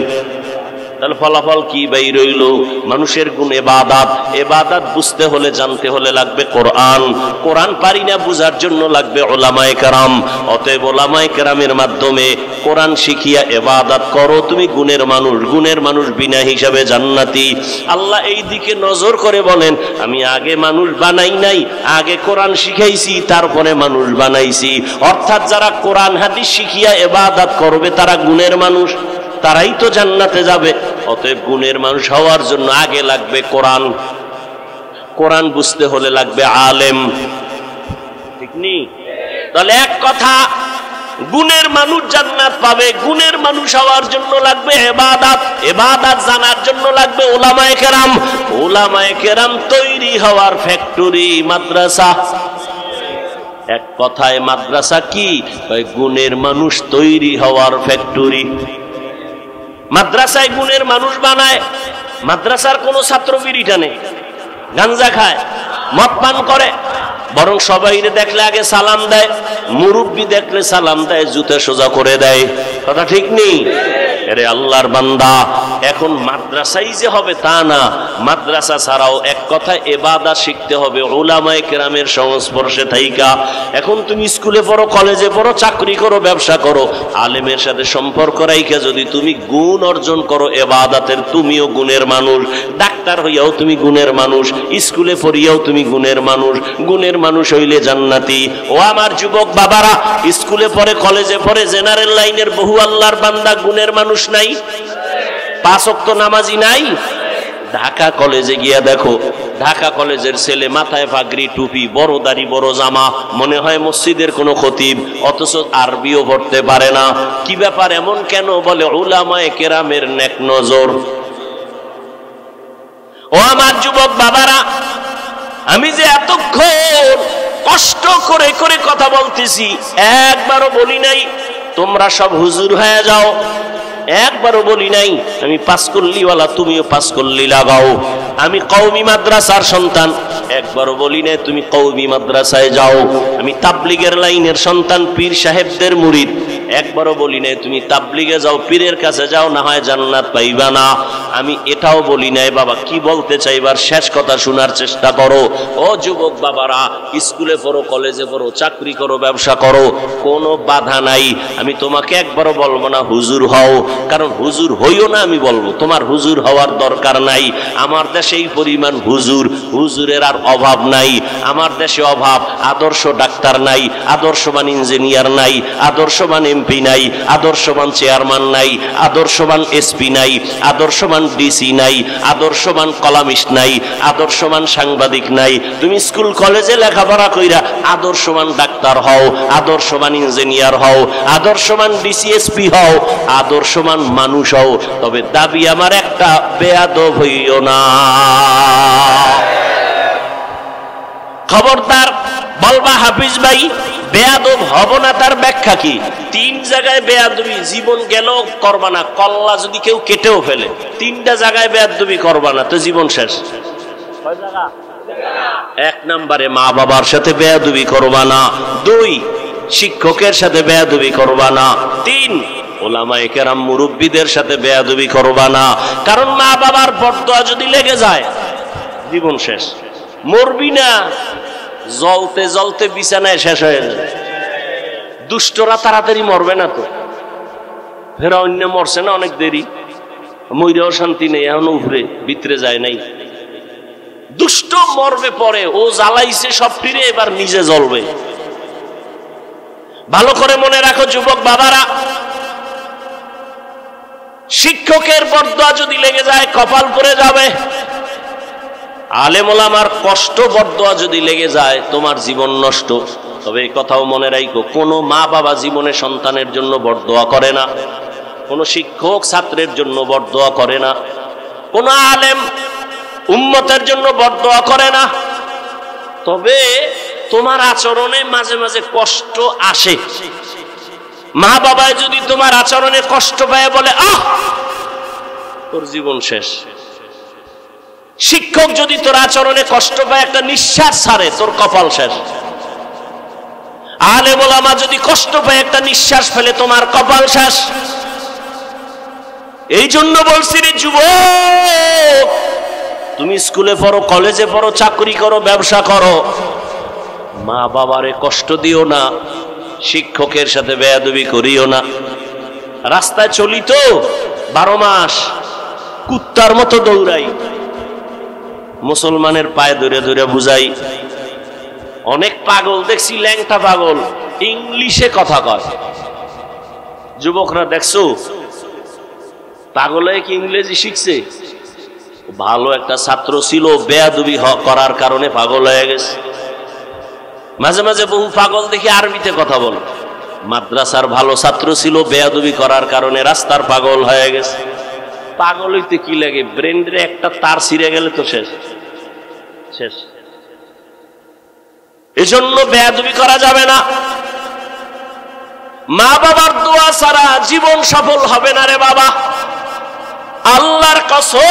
তাহলে ফলাফল কি বাই রইল? মানুষের গুণ ইবাদত। ইবাদত বুঝতে হলে, জানতে হলে লাগবে কোরআন। কোরআন পারি না বুঝার জন্য লাগবে উলামায়ে কেরাম। অতএব উলামায়ে কেরামের মাধ্যমে কোরআন শিখিয়া ইবাদত করো, তুমি গুণের মানুষ। গুণের মানুষ বিনা হিসাবে জান্নাতি। আল্লাহ এই দিকে নজর করে বলেন, আমি আগে মানুষ বানাই নাই, আগে কোরআন শিখাইছি, তারপরে মানুষ বানাইছি। অর্থাৎ যারা কোরআন হাদিস শিখিয়া ইবাদত করবে তারা গুণের মানুষ, তারাই তো জান্নাতে যাবে। অতএব গুণের মানুষ হওয়ার জন্য আগে লাগবে কোরআন। কোরআন বুঝতে হলে লাগবে আলেম, ঠিক নেই? তাহলে এক কথা, গুণের মানুষ জান্নাত পাবে। গুণের মানুষ হওয়ার জন্য লাগবে ইবাদত, ইবাদত জানার জন্য লাগবে উলামায়ে কেরাম। উলামায়ে কেরাম তৈরি হওয়ার ফ্যাক্টরি মাদ্রাসা। এক কথায় মাদ্রাসা কি? গুণের মানুষ তৈরি হওয়ার ফ্যাক্টরি। মাদ্রাসায় গুণের মানুষ বানায়। মাদ্রাসার কোনো ছাত্র বিড়ি টানে, গাঞ্জা খায়, মদ পান করে, বরং সবাই দেখলে আগে সালাম দেয়, মুরব্বি দেখলে সালাম দেয়, জুতা সোজা করে দেয়। কথা ঠিক নেই? আরে আল্লাহর বান্দা, এখন মাদ্রাসাই যে হবে তা না। মাদ্রাসা ছাড়াও এক কথায় ইবাদত শিখতে হবে উলামায়ে কেরামের সংস্পর্শে থাইকা। এখন তুমি স্কুলে পড়ো, কলেজে পড়ো, চাকরি করো, ব্যবসা করো, আলেমের সাথে সম্পর্ক রাইখা যদি তুমি গুণ অর্জন করো ইবাদতের, তুমিও গুণের মানুষ। ডাক্তার হইয়াও তুমি গুণের মানুষ, স্কুলে পড়িয়াও তুমি গুণের মানুষ। গুণের মানুষ হইলে জান্নাতি। ও আমার যুবক বাবারা, স্কুলে পড়ে, কলেজে পড়ে, জেনারেল লাইনের বহু আল্লাহর বান্দা গুণের মানুষ নাই, 5 ওয়াক্ত নামাজি নাই। ঢাকা কলেজে গিয়া দেখো, ঢাকা কলেজের ছেলে মাথায় পাগড়ি, টুপি, বড় দাড়ি, বড় জামা, মনে হয় মসজিদের কোনো খতিব, অথচ আরবিও পড়তে পারে না। কি ব্যাপার, এমন কেন? বলে উলামায়ে কেরামের নেক নজর। ও আমার যুবক বাবারা, আমি যে এতক্ষণ কষ্ট করে করে কথা বলতেছি, একবারও বলি নাই তোমরা সব হুজুর হয়ে যাও, একবারও বলি নাই আমি পাঁচকল্লিওয়ালা, তুমিও পাঁচকল্লি লাগাও। আমি কওমি মাদ্রাসার সন্তান, একবারও বলি নাই তুমি কওমি মাদ্রাসায় যাও। আমি তাবলিগের লাইনের সন্তান, পীর সাহেবদের মুরিদ, একবারও বলি নাই তুমি তাবলিগে যাও, পীরের কাছে যাও, না হয় জান্নাত পাইবা না। আমি এটাও বলি নাই। বাবা কি বলতে চাইবার শেষ কথা শোনার চেষ্টা করো। ও যুবক বাবারা, স্কুলে পড়ো, কলেজে পড়ো, চাকরি করো, ব্যবসা করো, কোনো বাধা নাই। আমি তোমাকে একবারও বলবো না হুজুর হও, কারণ হুজুর হইও না আমি বলবো, তোমার হুজুর হওয়ার দরকার নাই। আমার দেশে এই পরিমাণ হুজুর, হুজুরের আর অভাব নাই। আমার দেশে অভাব, আদর্শ ডাক্তার নাই, আদর্শবান ইঞ্জিনিয়ার নাই, আদর্শবান এমপি নাই, আদর্শবান চেয়ারম্যান নাই, আদর্শবান এসপি নাই, আদর্শবান ডিসি নাই, আদর্শবান কলামিস্ট নাই, আদর্শবান সাংবাদিক নাই। তুমি স্কুল কলেজে লেখাপড়া কইরা আদর্শবান ডাক্তার হও, আদর্শবান ইঞ্জিনিয়ার হও, আদর্শবান ডিসিএসপি হও, আদর্শবান মানুষ হও, তবে দাবি আমার একটা, বেয়াদব হইও না। খবরদার বলবা হাফিজ ভাই বেয়াদব হব না, তার ব্যাখ্যা কি? 3 জায়গায় বেয়াদবি, জীবন গেল করবা না, কল্লা যদি কেউ কেটেও ফেলে, 3টা জায়গায় বেয়াদবি করবা না, তো জীবন শেষ। 1 নম্বরে মা বাবার সাথে বেয়াদবি করবা না, 2 শিক্ষকের সাথে বেয়াদবি করবা না, 3 উলামায়ে কেরাম মুরব্বিদের সাথে বেয়াদবি করবা না। কারণ মা বাবার বরদোয়া যদি লেগে যায় জীবন শেষ। মরবি না, জ্বলতে জ্বলতে বিছানায় শেষ হয়ে যাবে। দুষ্টরা তাড়াতাড়ি মরবে না তো, ফেরা অন্য মরছে না অনেক দেরি, মইরাও শান্তি নেই, এখনো উপরে ভিতরে যায় নাই। দুষ্ট মরবে পরে, ও জ্বালাইছে সব ফিরে, এবার নিজে জ্বলবে। ভালো করে মনে রাখো যুবক বাবারা, শিক্ষকের বরদোয়া যদি লেগে যায় কপাল পড়ে যাবে। আলেম ওলামার কষ্ট বরদোয়া যদি লেগে যায় তোমার জীবন নষ্ট। তবে এই কথাও মনে রাখো, কোনো মা বাবা জীবনে সন্তানের জন্য বরদোয়া করে না, কোনো শিক্ষক ছাত্রের জন্য বরদোয়া করে না, কোনো আলেম উম্মতের জন্য বরদোয়া করে না। তবে তোমার আচরণে মাঝে মাঝে কষ্ট আসে, মা বাবায় যদি তোমার আচরণে কষ্ট পায় বলে আহ, তোর জীবন শেষ। শিক্ষক যদি তোর আচরণে কষ্ট পায় একটা নিঃশ্বাস ছাড়ে, তোর কপাল শেষ। আলেম ওলামা যদি কষ্ট পায় একটা নিঃশ্বাস ফেলে, তোমার কপাল শেষ। এই জন্য বলছি রে যুবক, তুমি স্কুলে পড়ো, কলেজে পড়ো, চাকরি করো, ব্যবসা করো, মা বাবারে কষ্ট দিও না, শিক্ষকের সাথে বেয়াদবি করিও না। রাস্তায় চলি তো 12 মাস কুত্তার মতো দৌড়াই, মুসলমানের পায়ে ধরে ধরে বুঝাই। অনেক পাগল দেখছি, ল্যাংটা পাগল, ইংলিশে কথা কয়। যুবকরা দেখছো পাগল হয়ে কি ইংরেজি শিখছে? ভালো একটা ছাত্র ছিল, বেয়াদবি করার কারণে পাগল হয়ে গেছে। মাঝে মাঝে বহু পাগল দেখি আরবিতে কথা বলে। মাদ্রাসার ভালো ছাত্র ছিল, বেয়াদবি করার কারণে রাস্তার পাগল হয়ে গেছে। পাগল হইতে কি লাগে? ব্রেন্ডে একটা তার ছিঁড়ে গেলে তো শেষ শেষ। এজন্য বেয়াদবি করা যাবে না। মা বাবার দোয়া ছাড়া জীবন সফল হবে না রে বাবা। আল্লাহর কসম,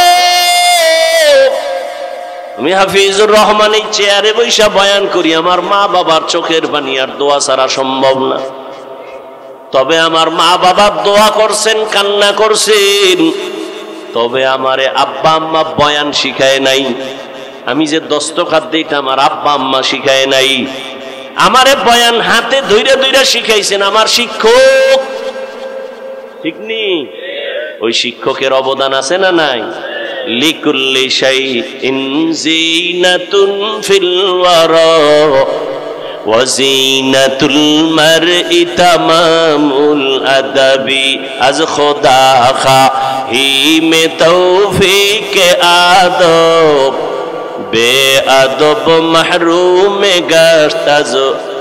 আমি হাফিজুর রহমান এই চেয়ারে বৈশা বয়ান করি, আমার মা বাবার চোখের পানি আর দোয়া ছাড়া সম্ভব না। তবে আমার মা বাবার দোয়া করছেন, কান্না করছেন, তবে আমারে আব্বা আম্মা বয়ান শিখায় নাই। আমি যে দস্তখাত দিই এটা আমার আব্বা আম্মা শিখায় নাই। আমারে বয়ান হাতে ধইরা ধইরা শিখাইছেন আমার শিক্ষক, ঠিক নি? ওই শিক্ষকের অবদান আছে না নাই? লিকুল্লি শাইইন জিনাতুন ফিল ওয়ারা ওয়া জিনাতুল মারই তামামুল আদাবি আজ খোদা খাহিমে তৌফিক আদব বেআদব মাহরুম গশত আজ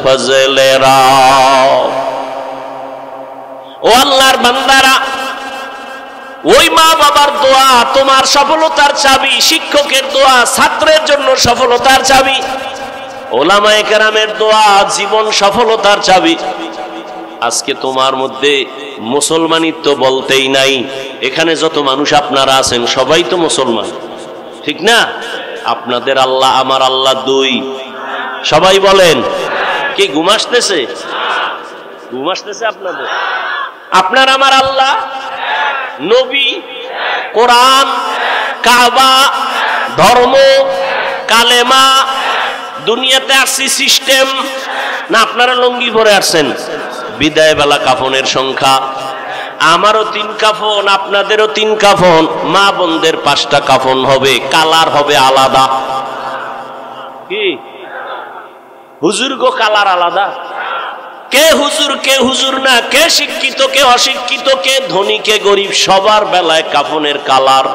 ফজলে রা। ও আল্লাহর বান্দারা, ওই মা বাবার দোয়া তোমার সফলতার চাবি, শিক্ষকের দোয়া ছাত্রের জন্য সফলতার চাবি, ওলামায়ে কেরামের দোয়া জীবন সফলতার চাবি। আজকে তোমার মধ্যে মুসলমানিত্ব বলতেই নাই। এখানে যত মানুষ আপনারা আছেন সবাই তো মুসলমান, ঠিক না? আপনাদের আল্লাহ আমার আল্লাহ দুই, সবাই বলেন। কি ঘুম আসতেছে? ঘুম আসতেছে আপনাদের? আপনার আমার আল্লাহ, নবী, কোরআন, কাবা, ধর্ম, কালেমা, দুনিয়াতে আসছি সিস্টেম না? আপনারা লুঙ্গি পরে আসছেন। বিদায় বেলা কাফনের সংখ্যা, আমারও 3 কাফন, আপনাদেরও 3 কাফন, মা বোনদের 5টা কাফন হবে, কালার হবে আলাদা। কি হুজুর গো, কালার আলাদা। কে হুজুর কে হুজুর না, কে শিক্ষিত কে অশিক্ষিত, কে ধনী কে গরিব, সবার বেলায় কাফনের কালার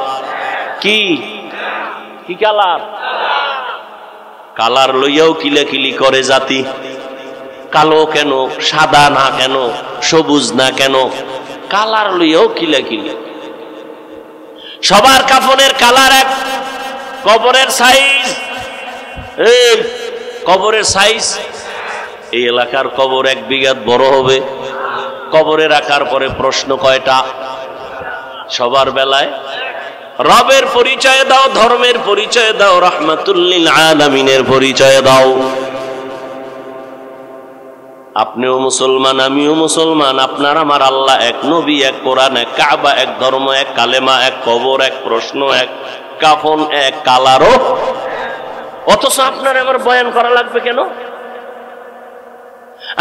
কি? কি কালার? কালার লইয়াও কিলাকিলি করে জাতি। কালো কেন, সাদা না কেন, সবুজ না কেন, কালার লইয়াও কিলাকিলি। সবার কাফনের কালার এক, কবরের সাইজ। এই কবরের সাইজ, এই এলাকার কবর 1 বিঘা বড় হবে। কবরে রাখার পরে প্রশ্ন কয়টা? সবার বেলায় রবের পরিচয় দাও, ধর্মের পরিচয় দাও, রাহমাতুল লিল আলামিনের পরিচয় দাও। আপনিও মুসলমান, আমিও মুসলমান, আপনার আমার আল্লাহ এক, নবী এক, কোরআন এক, কাবা এক, ধর্ম এক, কালেমা এক, কবর এক, প্রশ্ন এক, কাফন এক, কালারও। অথচ আপনার আমার বয়ান করা লাগবে কেন?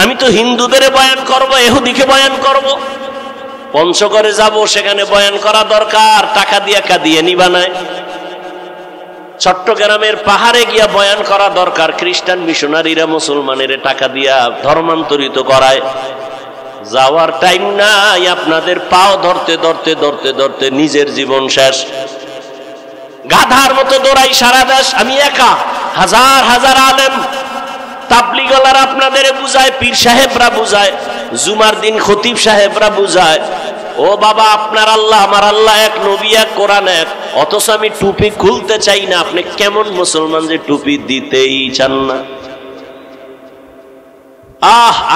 আমি তো হিন্দুদের বয়ান করব, ইহুদিকে বয়ান করব, পঞ্চগড়ে যাব, সেখানে বয়ান করা দরকার, টাকা দিয়ে কাঁদিয়ে নিবা নাই। চট্টগ্রামের পাহাড়ে গিয়া বয়ান করা দরকার, খ্রিস্টান মিশনারিরা মুসলমানের টাকা দিয়া ধর্মান্তরিত করায়। যাওয়ার টাইম নাই আপনাদের, পাও ধরতে ধরতে ধরতে ধরতে নিজের জীবন শেষ। গাধার মতো দৌড়াই সারা দেশ, আমি একা, হাজার হাজার আলেম তাবলিগলারা আপনাদের বুঝায়, পীর সাহেবরা বুঝায়, জুমার দিন খতিব সাহেবরা বুঝায়, ও বাবা আপনার আল্লাহ আমার আল্লাহ এক, নবী এক, কোরআন এক। অথচ আমি টুপি খুলতে চাই না। আপনি কেমন মুসলমান যে টুপি দিতেই চান না?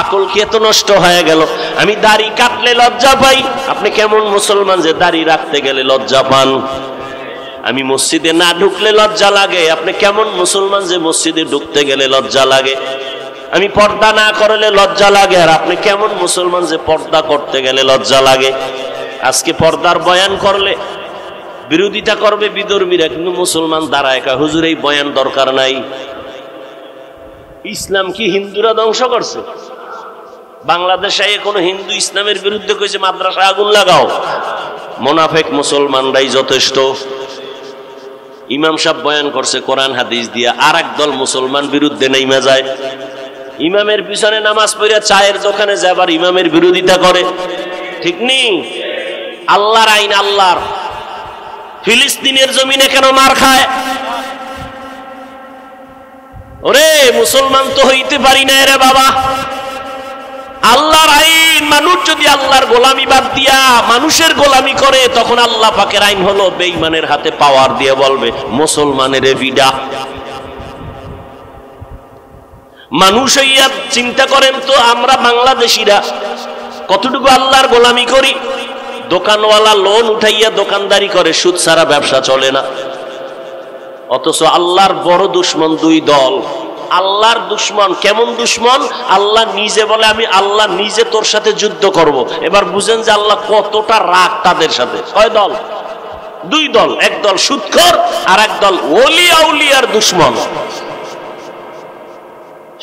আকল কি এত নষ্ট হয়ে গেল? আমি দাড়ি কাটলে লজ্জা পাই। আপনি কেমন মুসলমান যে দাড়ি রাখতে গেলে লজ্জা পান? আমি মসজিদে না ঢুকলে লজ্জা লাগে। আপনি কেমন মুসলমান যে মসজিদে ঢুকতে গেলে লজ্জা লাগে? আমি পর্দা না করলে লজ্জা লাগে। আর আপনি কেমন মুসলমান যে পর্দা করতে গেলে লজ্জা লাগে? আজকে পর্দার বয়ান করলে বিরোধিতা করবে বিধর্মীরা, কিন্তু মুসলমান দাঁড়ায় কা হুজুর এই বয়ান দরকার নাই। ইসলাম কি হিন্দুরা ধ্বংস করছে? বাংলাদেশে কোনো হিন্দু ইসলামের বিরুদ্ধে কইছে মাদ্রাসা আগুন লাগাও? মুনাফিক মুসলমানরাই যথেষ্ট। ইমাম সাহেব বয়ান করছে কোরআন হাদিস দিয়া, আর একদল মুসলমান বিরুদ্ধে নেমে যায়। ইমামের পিছনে নামাজ পড়িয়া চায়ের দোকানে যায়, আবার ইমামের বিরোধিতা করে। ঠিক নেই? আল্লাহর আইন আল্লাহর। ফিলিস্তিনের জমিনে কেন মার খায়? ওরে মুসলমান তো হইতে পারি না রে বাবা। আল্লাহর আইন, মানুষ যদি আল্লাহর গোলামি বাদ দিয়া মানুষের গোলামি করে, তখন আল্লাহ পাকের আইন হলো বেঈমানের হাতে পাওয়ার দিয়ে বলবে মুসলমানের বিডা। মানুষ হইয়া চিন্তা করেন তো, আমরা বাংলাদেশিরা কতটুকু আল্লাহর গোলামি করি? দোকানওয়ালা লোন উঠাইয়া দোকানদারি করে, সুদ ছাড়া ব্যবসা চলে না। অথচ আল্লাহর বড় দুশ্মন দুই দল। আল্লাহর দুশ্মন কেমন দুশ্মন? আল্লাহ নিজে বলে আমি আল্লাহ নিজে তোর সাথে যুদ্ধ করব। এবার বুঝেন যে আল্লাহ কতটা রাগ তাদের সাথে। কয় দল? দুই দল। এক দল সুদখোর, আর এক দল ওলি আউলিয়ার দুশ্মন।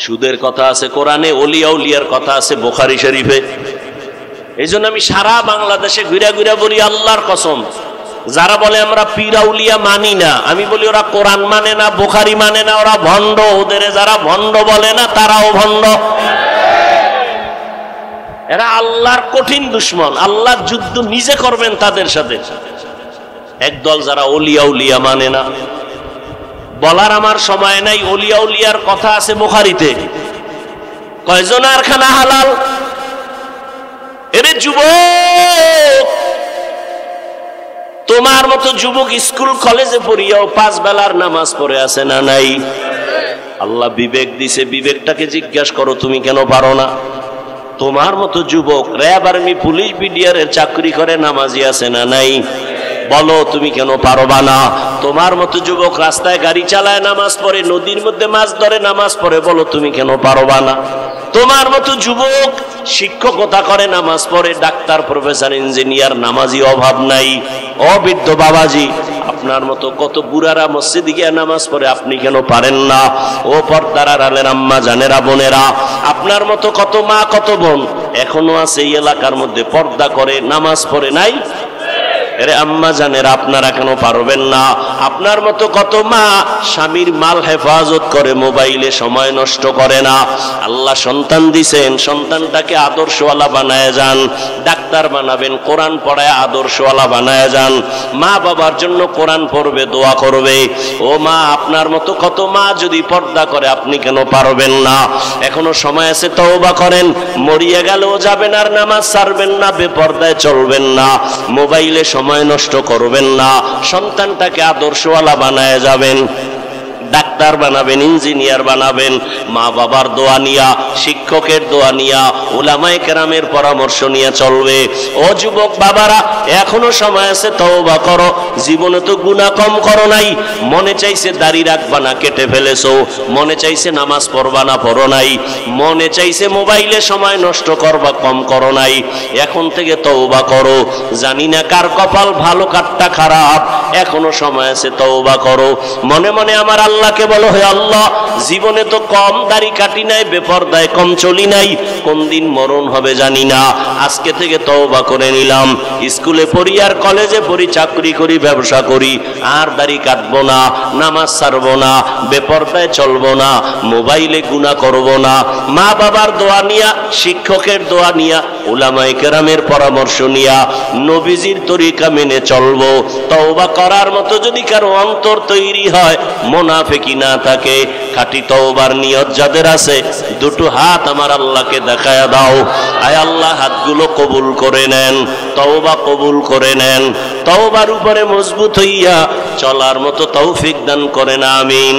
সুদের কথা আছে কোরআনে, ওলি আউলিয়ার কথা আছে বুখারী শরীফে। এই জন্য আমি সারা বাংলাদেশে ঘুরা ঘুরা বলি আল্লাহর কসম, যারা বলে আমরা পীর আউলিয়া মানি না, আমি বলি ওরা কোরআন মানে না, বুখারী মানে না, ওরা ভণ্ড। ওদের যারা ভণ্ড বলে না তারাও ভণ্ড। এরা আল্লাহর কঠিন দুশ্মন। আল্লাহর যুদ্ধ নিজে করবেন তাদের সাথে। একদল যারা ওলি আউলিয়া মানে না, বলার আমার সময় নাই। ওলি আউলিয়ার কথা আছে বুখারীতে। কয়জনার খানা হালাল? এরে যুবক, তোমার মতো যুবক স্কুল কলেজে পড়িয়াও 5 বেলার নামাজ পড়ে আছে না নাই? আল্লাহ বিবেক দিছে, বিবেকটাকে জিজ্ঞাসা করো তুমি কেন পারো না? তোমার মতো যুবক র্যাব আর্মি পুলিশ বিডিআরের চাকরি করে নামাজি আছে না নাই? বলো তুমি কেন পারবা না? তোমার মতো যুবক রাস্তায় গাড়ি চালায় নামাজ পড়ে, নদীর মধ্যে মাছ ধরে নামাজ পড়ে, বলো তুমি কেন পারবা না? তোমার মতো যুবক শিক্ষকতা করে নামাজ পড়ে, ডাক্তার প্রফেসর ইঞ্জিনিয়ার নামাজি অভাব নাই। অবৃদ্ধ বাবাজি, আপনার মতো কত বুড়ারা মসজিদে গিয়ে নামাজ পড়ে, আপনি কেন পারেন না? ও পর্দার আড়ালের আম্মা জানেরা বোনেরা, আপনার মতো কত মা কত বোন এখনো আছে এই এলাকার মধ্যে পর্দা করে নামাজ পড়ে নাই? এরে আম্মা জানেরা, আপনারা কেন পারবেন না? আপনার মতো কত মা স্বামীর মাল হেফাজত করে, মোবাইলে সময় নষ্ট করে না। আল্লাহ সন্তান দিছেন, সন্তানটাকে আদর্শওয়ালা বানায় যান। ডাক্তার বানাবেন, কোরআন পড়ায় আদর্শওয়ালা বানায় যান। মা বাবার জন্য কোরআন পড়বে, দোয়া করবে। ও মা, আপনার মতো কত মা যদি পর্দা করে, আপনি কেন পারবেন না? এখনো সময় আছে, তওবা করেন। মরিয়া গেলেও যাবেন আর নামাজ ছাড়বেন না, বেপর্দায় চলবেন না, মোবাইলে সময় নষ্ট করবেন না। সন্তানটাকে আদর্শওয়ালা বানায় যাবেন, ডাক্তার বানাবেন, ইঞ্জিনিয়ার বানাবেন। মা বাবার দোয়া নিয়া, শিক্ষকের দোয়া নিয়া, উলামায়ে কেরামের পরামর্শ নিয়ে চলবে। ও যুবক বাবারা, এখনো সময় আছে, তওবা করো। জীবনে তো গুনাহ কম করো নাই। মনে চাইছে দাড়ি রাখবা না, কেটে ফেলেছো। মনে চাইছে নামাজ পড়বা না, পড়ো নাই। মনে চাইছে মোবাইলে সময় নষ্ট করবা, কম করো নাই। এখন থেকে তওবা করো। জানি না কার কপাল ভালো কারটা খারাপ, এখনো সময় আছে, তওবা করো। মনে মনে আমার আল্লাহকে বলো, হে আল্লাহ, জীবনে তো কম দাড়ি কাটি নাই, বেপরদায় কম চলি নাই, কোন দিন মরণ হবে জানি না। আজকে থেকে তওবা করে নিলাম। স্কুলে পড়ি আর কলেজে পড়ি, চাকরি করি, ব্যবসা করি, আর দাড়ি কাটবো না, নামাজ ছাড়বো না, বেপরদায় চলবো না, মোবাইলে গুনাহ করবো না। মা বাবার দোয়া নিয়া, শিক্ষকের দোয়া নিয়া, উলামায়ে কেরামের পরামর্শ নিয়া, নবীজির তরিকা মেনে চলবো। তওবা করার মতো যদি কারো অন্তর তৈরি হয়, মুনাফিকি না থাকে, খাঁটি তওবার নিয়ত যাদের আছে, দুটো হাত আমার আল্লাহকে দেখায়া দাও। আয় আল্লাহ, হাতগুলো কবুল করে নেন, তওবা কবুল করে নেন। তওবার উপরে মজবুত হইয়া চলার মতো তৌফিক দান করেন, আমিন।